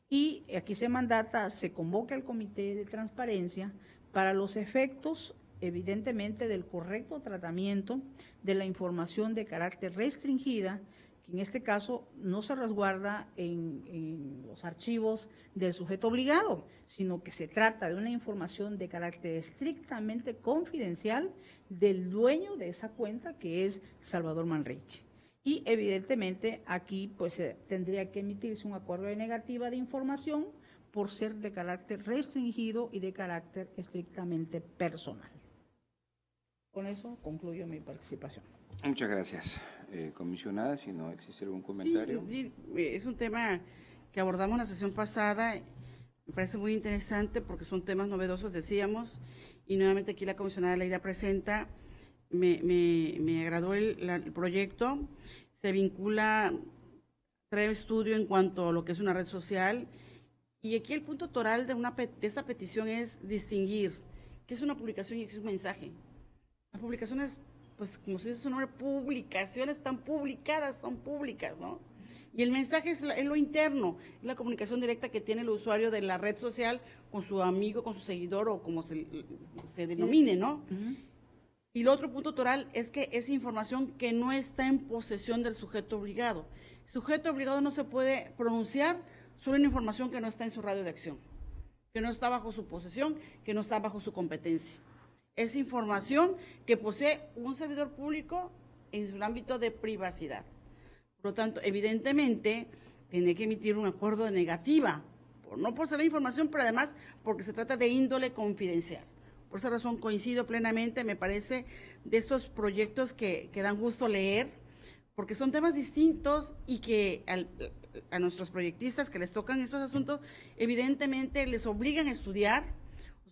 y aquí se mandata, se convoca el Comité de Transparencia para los efectos, evidentemente, del correcto tratamiento de la información de carácter restringida, que en este caso no se resguarda en los archivos del sujeto obligado, sino que se trata de una información de carácter estrictamente confidencial del dueño de esa cuenta, que es Salvador Manrique. Y evidentemente aquí pues tendría que emitirse un acuerdo de negativa de información por ser de carácter restringido y de carácter estrictamente personal. Con eso concluyo mi participación. Muchas gracias, comisionada. Si no existe algún comentario. Sí, es un tema que abordamos en la sesión pasada, me parece muy interesante porque son temas novedosos, decíamos, y nuevamente aquí la comisionada Leida presenta, me agradó el proyecto, se vincula, trae estudio en cuanto a lo que es una red social, y aquí el punto toral de esta petición es distinguir qué es una publicación y qué es un mensaje. Las publicaciones, pues como se dice su nombre, publicaciones están publicadas, son públicas, ¿no? Y el mensaje es lo interno, es la comunicación directa que tiene el usuario de la red social con su amigo, con su seguidor o como se denomine, ¿no? Y el otro punto toral es que es información que no está en posesión del sujeto obligado. El sujeto obligado no se puede pronunciar sobre una información que no está en su radio de acción, que no está bajo su posesión, que no está bajo su competencia. Es información que posee un servidor público en su ámbito de privacidad. Por lo tanto, evidentemente, tiene que emitir un acuerdo de negativa, no por ser la información, pero además porque se trata de índole confidencial. Por esa razón coincido plenamente, me parece, de estos proyectos que dan gusto leer, porque son temas distintos y que a nuestros proyectistas que les tocan estos asuntos, evidentemente les obligan a estudiar,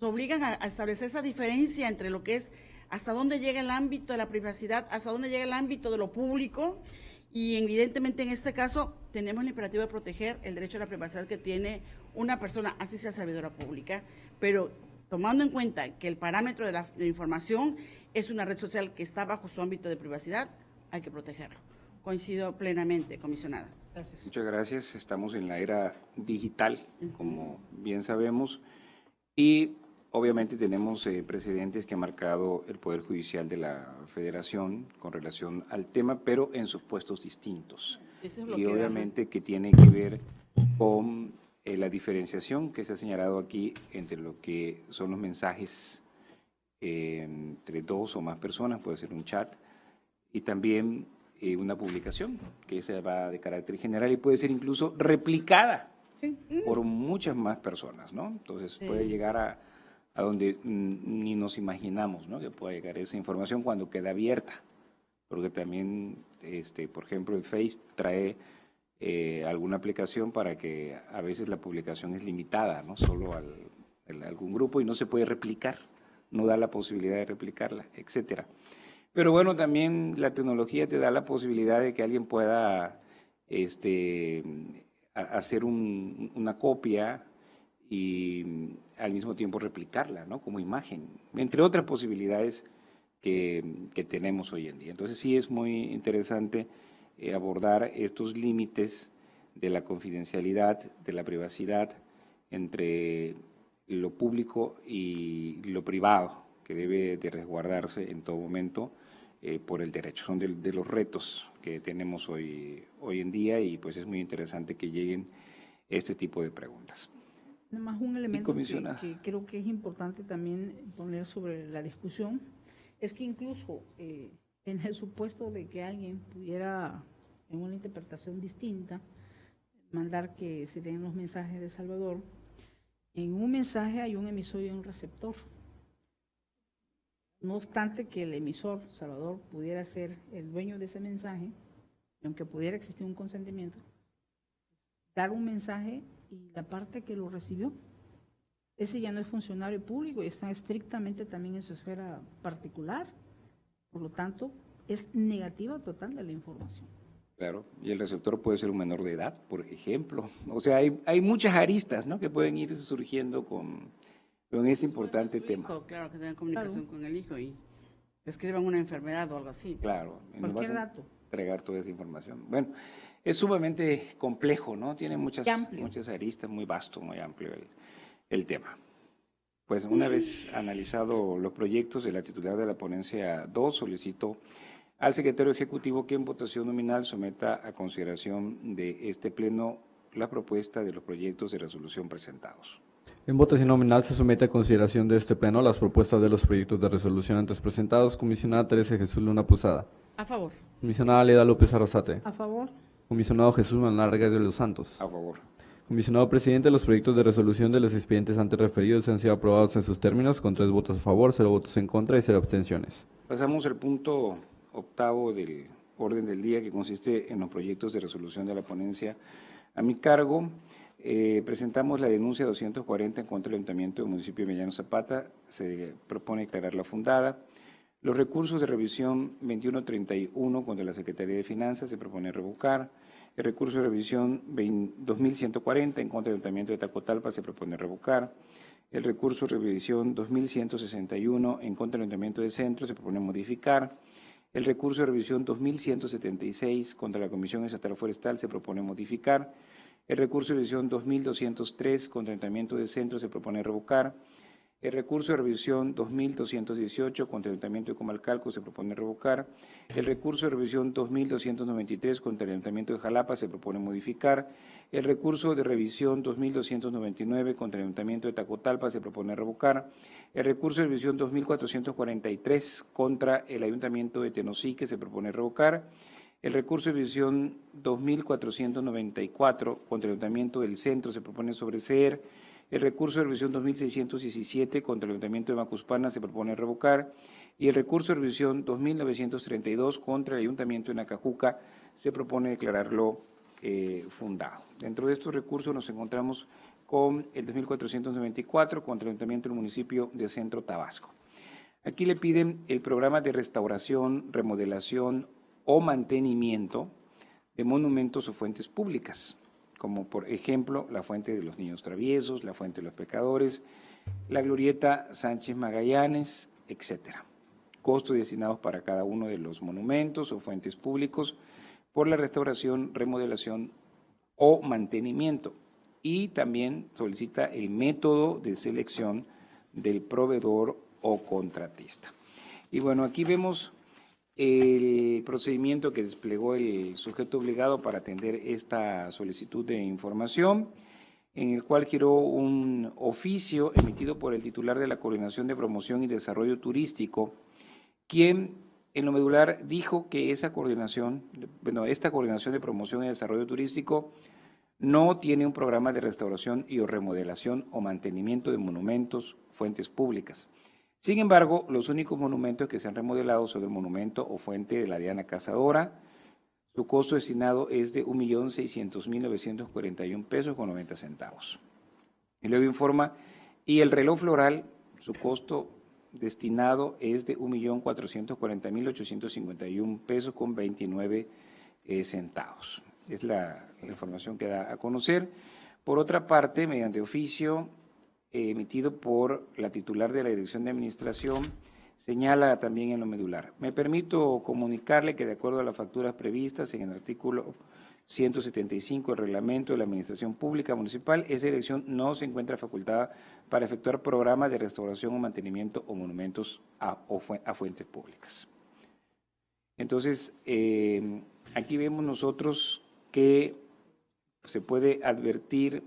nos obligan a establecer esa diferencia entre lo que es hasta dónde llega el ámbito de la privacidad, hasta dónde llega el ámbito de lo público, y evidentemente en este caso tenemos el imperativo de proteger el derecho a la privacidad que tiene una persona, así sea servidora pública, pero tomando en cuenta que el parámetro de la información es una red social que está bajo su ámbito de privacidad, hay que protegerlo. Coincido plenamente, comisionada. Gracias. Muchas gracias. Estamos en la era digital, como bien sabemos, y obviamente tenemos precedentes que ha marcado el Poder Judicial de la Federación con relación al tema, pero en supuestos distintos. Sí, eso es lo y que obviamente que tiene que ver con la diferenciación que se ha señalado aquí entre lo que son los mensajes entre dos o más personas, puede ser un chat, y también una publicación que esa va de carácter general y puede ser incluso replicada por muchas más personas, ¿no? Entonces puede llegar a donde ni nos imaginamos, ¿no? Que pueda llegar esa información cuando queda abierta, porque también, por ejemplo, el Face trae alguna aplicación para que a veces la publicación es limitada, ¿no? Solo a algún grupo y no se puede replicar, no da la posibilidad de replicarla, etcétera. Pero bueno, también la tecnología te da la posibilidad de que alguien pueda hacer una copia y al mismo tiempo replicarla, ¿no? Como imagen, entre otras posibilidades que tenemos hoy en día. Entonces sí es muy interesante abordar estos límites de la confidencialidad, de la privacidad entre lo público y lo privado, que debe de resguardarse en todo momento por el derecho. Son de los retos que tenemos hoy en día y pues es muy interesante que lleguen este tipo de preguntas. Nada más un elemento que creo que es importante también poner sobre la discusión, es que incluso en el supuesto de que alguien pudiera, en una interpretación distinta, mandar que se den los mensajes de Salvador, En un mensaje hay un emisor y un receptor. No obstante que el emisor, Salvador, pudiera ser el dueño de ese mensaje, y aunque pudiera existir un consentimiento, dar un mensaje y la parte que lo recibió, ese ya no es funcionario público y está estrictamente también en su esfera particular. Por lo tanto, es negativa total de la información. Claro, y el receptor puede ser un menor de edad, por ejemplo. O sea, hay muchas aristas, ¿no?, que pueden ir surgiendo con ese importante tema. Hijo, claro, que tengan comunicación con el hijo y describan una enfermedad o algo así. Claro, y nos Cualquier vas a dato. entregar toda esa información. Bueno, es sumamente complejo, ¿no? Tiene muchas aristas, muy vasto, muy amplio el tema. Pues una vez analizado los proyectos de la titular de la ponencia 2, solicito al secretario ejecutivo que en votación nominal someta a consideración de este pleno la propuesta de los proyectos de resolución presentados. En votación nominal se somete a consideración de este pleno las propuestas de los proyectos de resolución antes presentados. Comisionada Teresa Jesús Luna Posada. A favor. Comisionada Leda López Arrasate. A favor. Comisionado Jesús Manuel Vargas de los Santos. A favor. Comisionado presidente, los proyectos de resolución de los expedientes antes referidos han sido aprobados en sus términos con 3 votos a favor, 0 votos en contra y 0 abstenciones. Pasamos al punto octavo del orden del día, que consiste en los proyectos de resolución de la ponencia a mi cargo. Presentamos la denuncia 240 en contra del Ayuntamiento del municipio de Emiliano Zapata. Se propone declararla fundada. Los recursos de revisión 2131 contra la Secretaría de Finanzas se propone revocar. El recurso de revisión 2140 en contra del Ayuntamiento de Tacotalpa se propone revocar. El recurso de revisión 2161 en contra del Ayuntamiento de Centro se propone modificar. El recurso de revisión 2176 contra la Comisión Estatal Forestal se propone modificar. El recurso de revisión 2203 contra el Ayuntamiento de Centro se propone revocar. El recurso de revisión 2218 contra el Ayuntamiento de Comalcalco se propone revocar. El recurso de revisión 2293 contra el Ayuntamiento de Jalapa se propone modificar. El recurso de revisión 2299 contra el Ayuntamiento de Tacotalpa se propone revocar. El recurso de revisión 2443 contra el Ayuntamiento de Tenosique se propone revocar. El recurso de revisión 2494 contra el Ayuntamiento del Centro se propone sobreseer. El recurso de revisión 2617 contra el Ayuntamiento de Macuspana se propone revocar y el recurso de revisión 2932 contra el Ayuntamiento de Nacajuca se propone declararlo fundado. Dentro de estos recursos nos encontramos con el 2494 contra el Ayuntamiento del municipio de Centro Tabasco. Aquí le piden el programa de restauración, remodelación o mantenimiento de monumentos o fuentes públicas, como por ejemplo la Fuente de los Niños Traviesos, la Fuente de los Pecadores, la Glorieta Sánchez Magallanes, etcétera. Costos destinados para cada uno de los monumentos o fuentes públicos por la restauración, remodelación o mantenimiento. Y también solicita el método de selección del proveedor o contratista. Y bueno, aquí vemos el procedimiento que desplegó el sujeto obligado para atender esta solicitud de información, en el cual giró un oficio emitido por el titular de la Coordinación de Promoción y Desarrollo Turístico, quien en lo medular dijo que esta coordinación de promoción y desarrollo turístico no tiene un programa de restauración y o remodelación o mantenimiento de monumentos, fuentes públicas. Sin embargo, los únicos monumentos que se han remodelado son el monumento o fuente de la Diana Cazadora. Su costo destinado es de 1.600.941 pesos con 90 centavos. Y luego informa, y el reloj floral, su costo destinado es de 1.440.851 pesos con 29 centavos. Es la información que da a conocer. Por otra parte, mediante oficio emitido por la titular de la Dirección de Administración, señala también en lo medular. Me permito comunicarle que de acuerdo a las facturas previstas en el artículo 175 del Reglamento de la Administración Pública Municipal, esa dirección no se encuentra facultada para efectuar programas de restauración o mantenimiento o monumentos a fuentes públicas. Entonces, aquí vemos nosotros que se puede advertir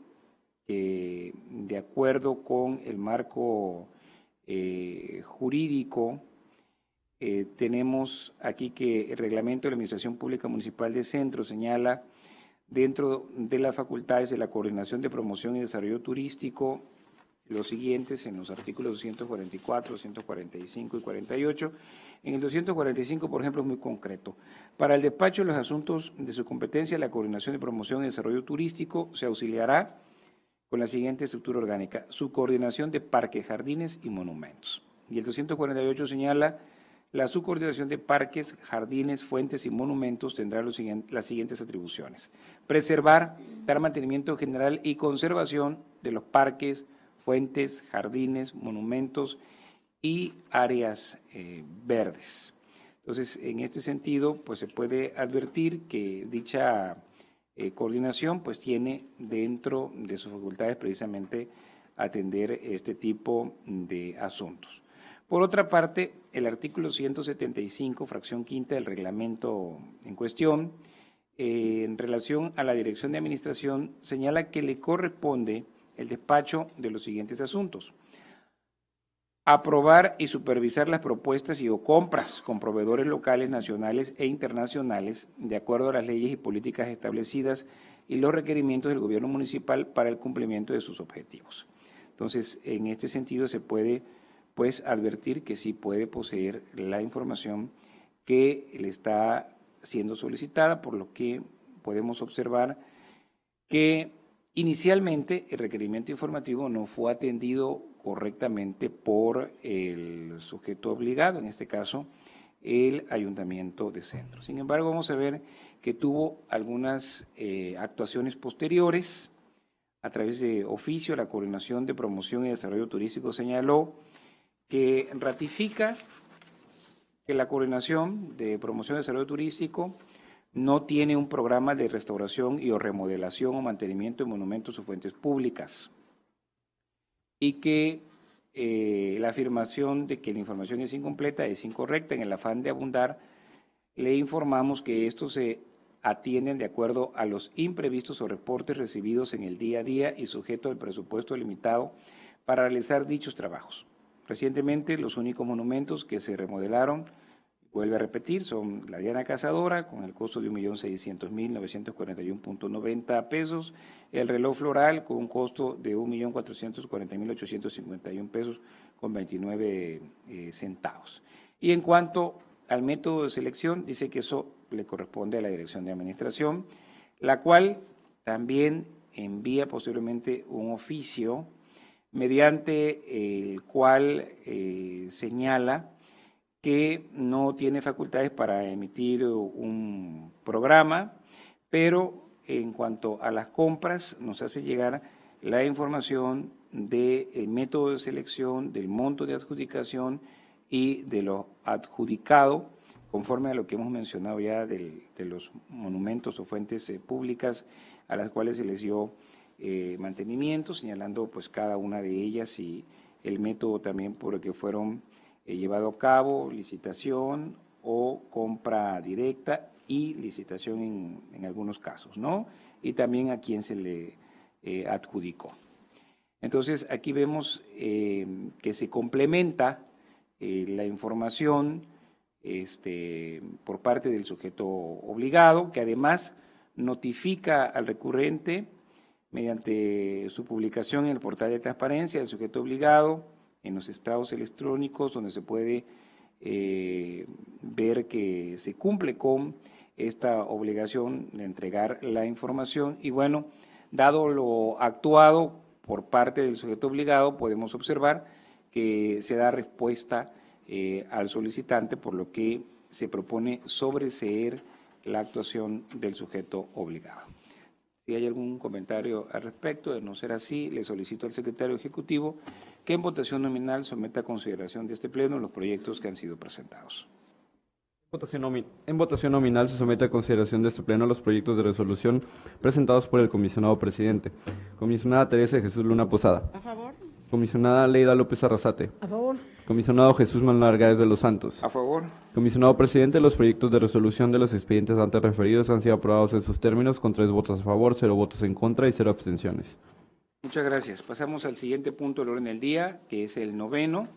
que de acuerdo con el marco jurídico, tenemos aquí que el Reglamento de la Administración Pública Municipal de Centro señala dentro de las facultades de la Coordinación de Promoción y Desarrollo Turístico los siguientes en los artículos 244, 245 y 48. En el 245, por ejemplo, es muy concreto. Para el despacho de los asuntos de su competencia, la coordinación de promoción y desarrollo turístico se auxiliará con la siguiente estructura orgánica: subcoordinación de parques, jardines y monumentos. Y el 248 señala: la subcoordinación de parques, jardines, fuentes y monumentos tendrá las siguientes atribuciones: preservar, dar mantenimiento general y conservación de los parques, fuentes, jardines, monumentos y áreas verdes. Entonces, en este sentido, pues se puede advertir que dicha coordinación pues tiene dentro de sus facultades precisamente atender este tipo de asuntos. Por otra parte, el artículo 175, fracción quinta del reglamento en cuestión, en relación a la Dirección de Administración, señala que le corresponde el despacho de los siguientes asuntos: aprobar y supervisar las propuestas y o compras con proveedores locales, nacionales e internacionales, de acuerdo a las leyes y políticas establecidas y los requerimientos del gobierno municipal para el cumplimiento de sus objetivos. Entonces, en este sentido se puede pues advertir que sí puede poseer la información que le está siendo solicitada, por lo que podemos observar que inicialmente el requerimiento informativo no fue atendido correctamente por el sujeto obligado, en este caso el Ayuntamiento de Centro. Sin embargo, vamos a ver que tuvo algunas actuaciones posteriores. A través de oficio, la Coordinación de Promoción y Desarrollo Turístico señaló que ratifica que la Coordinación de Promoción y Desarrollo Turístico no tiene un programa de restauración y o remodelación o mantenimiento de monumentos o fuentes públicas, y que la afirmación de que la información es incompleta es incorrecta. En el afán de abundar, le informamos que estos se atienden de acuerdo a los imprevistos o reportes recibidos en el día a día y sujeto al presupuesto limitado para realizar dichos trabajos. Recientemente, los únicos monumentos que se remodelaron, vuelve a repetir, son la Diana Cazadora, con el costo de 1.600.941.90 pesos, el reloj floral, con un costo de 1.440.851 pesos con 29 centavos. Y en cuanto al método de selección, dice que eso le corresponde a la Dirección de Administración, la cual también envía posteriormente un oficio mediante el cual señala que no tiene facultades para emitir un programa, pero en cuanto a las compras nos hace llegar la información del método de selección, del monto de adjudicación y de lo adjudicado, conforme a lo que hemos mencionado ya de los monumentos o fuentes públicas a las cuales se les dio mantenimiento, señalando pues cada una de ellas y el método también por el que fueron llevado a cabo, licitación o compra directa y licitación en algunos casos, ¿no? Y también a quién se le adjudicó. Entonces, aquí vemos que se complementa la información por parte del sujeto obligado, que además notifica al recurrente mediante su publicación en el portal de transparencia del sujeto obligado, en los estados electrónicos, donde se puede ver que se cumple con esta obligación de entregar la información. Y bueno, dado lo actuado por parte del sujeto obligado, podemos observar que se da respuesta al solicitante, por lo que se propone sobreseer la actuación del sujeto obligado. Si hay algún comentario al respecto, de no ser así, le solicito al secretario ejecutivo que en votación nominal someta a consideración de este pleno los proyectos que han sido presentados. En votación nominal se somete a consideración de este pleno los proyectos de resolución presentados por el comisionado presidente. Comisionada Teresa de Jesús Luna Posada. A favor. Comisionada Leida López Arrasate. A favor. Comisionado Jesús Manuel Argáez de los Santos. A favor. Comisionado presidente, los proyectos de resolución de los expedientes antes referidos han sido aprobados en sus términos con 3 votos a favor, 0 votos en contra y 0 abstenciones. Muchas gracias. Pasamos al siguiente punto del orden del día, que es el 9º,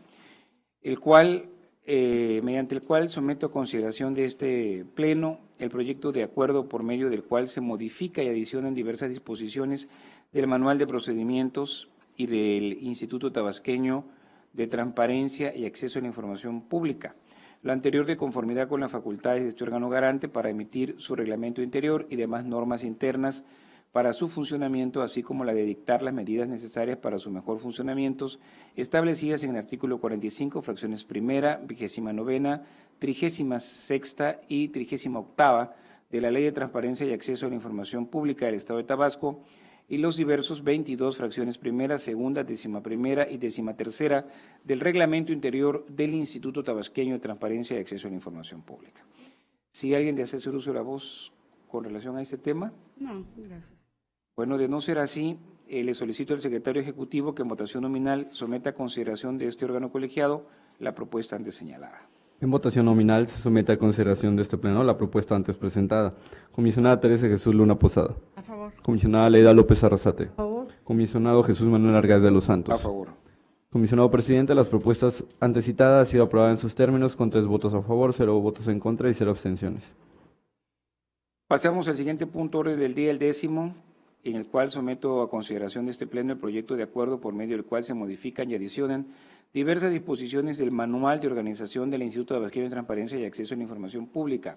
el cual, mediante el cual someto a consideración de este pleno el proyecto de acuerdo por medio del cual se modifica y adicionan diversas disposiciones del Manual de Procedimientos y del Instituto Tabasqueño de Transparencia y Acceso a la Información Pública. Lo anterior de conformidad con las facultades de este órgano garante para emitir su reglamento interior y demás normas internas para su funcionamiento, así como la de dictar las medidas necesarias para su mejor funcionamiento, establecidas en el artículo 45, fracciones primera, 29ª, 36ª y 38ª de la Ley de Transparencia y Acceso a la Información Pública del Estado de Tabasco, y los diversos 22 fracciones primera, segunda, 11ª y 13ª del Reglamento Interior del Instituto Tabasqueño de Transparencia y Acceso a la Información Pública. Si alguien desea hacer uso de la voz con relación a este tema. No, gracias. Bueno, de no ser así, le solicito al secretario ejecutivo que en votación nominal someta a consideración de este órgano colegiado la propuesta antes señalada. En votación nominal se somete a consideración de este pleno la propuesta antes presentada. Comisionada Teresa Jesús Luna Posada. A favor. Comisionada Leida López Arrasate. A favor. Comisionado Jesús Manuel Argáiz de los Santos. A favor. Comisionado presidente, las propuestas antes citadas han sido aprobadas en sus términos con 3 votos a favor, 0 votos en contra y 0 abstenciones. Pasamos al siguiente punto orden del día, el 10º, en el cual someto a consideración de este pleno el proyecto de acuerdo por medio del cual se modifican y adicionan diversas disposiciones del Manual de Organización del Instituto Tabasqueño de Transparencia y Acceso a la Información Pública.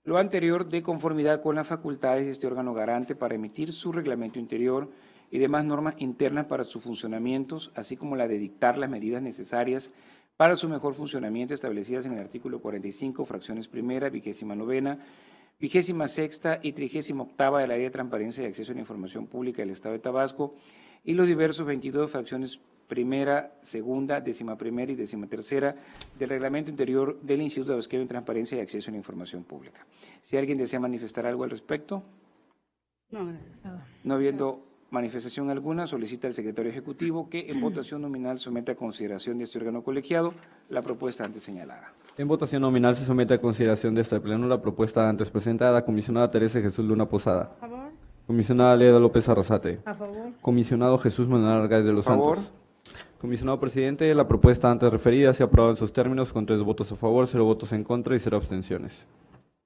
Lo anterior de conformidad con las facultades de este órgano garante para emitir su reglamento interior y demás normas internas para sus funcionamientos, así como la de dictar las medidas necesarias para su mejor funcionamiento establecidas en el artículo 45, fracciones primera, 29ª, 26ª y 38ª de la Ley de Transparencia y Acceso a la Información Pública del Estado de Tabasco y los diversos 22 fracciones primera, segunda, 11ª y 13ª del Reglamento Interior del Instituto Tabasqueño de Transparencia y Acceso a la Información Pública. Si alguien desea manifestar algo al respecto, No, gracias. Nada. no habiendo manifestación alguna, solicita al secretario ejecutivo que en votación nominal someta a consideración de este órgano colegiado la propuesta antes señalada. En votación nominal se somete a consideración de este pleno la propuesta antes presentada. Comisionada Teresa Jesús Luna Posada. A favor. Comisionada Leida López Arrasate. A favor. Comisionado Jesús Manuel Argáiz de los A favor. Santos. Comisionado presidente, la propuesta antes referida se ha aprobado en sus términos con 3 votos a favor, 0 votos en contra y 0 abstenciones.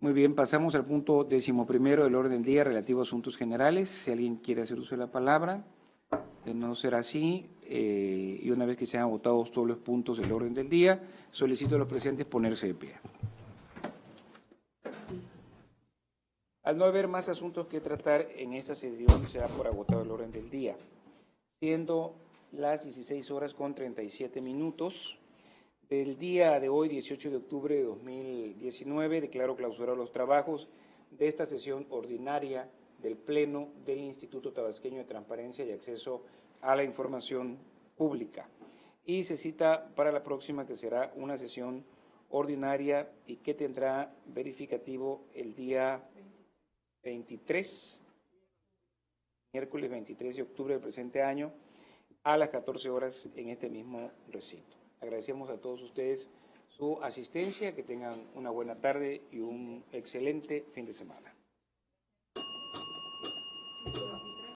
Muy bien, pasamos al punto 11º del orden del día relativo a asuntos generales. Si alguien quiere hacer uso de la palabra, de no ser así, y una vez que se han votado todos los puntos del orden del día, solicito a los presentes ponerse de pie. Al no haber más asuntos que tratar en esta sesión, se da por agotado el orden del día, siendo las 16:37 del día de hoy, 18 de octubre de 2019, declaro clausurados los trabajos de esta sesión ordinaria del Pleno del Instituto Tabasqueño de Transparencia y Acceso a la Información Pública. Y se cita para la próxima, que será una sesión ordinaria y que tendrá verificativo el día 23, miércoles 23 de octubre del presente año, a las 14 horas en este mismo recinto. Agradecemos a todos ustedes su asistencia, que tengan una buena tarde y un excelente fin de semana.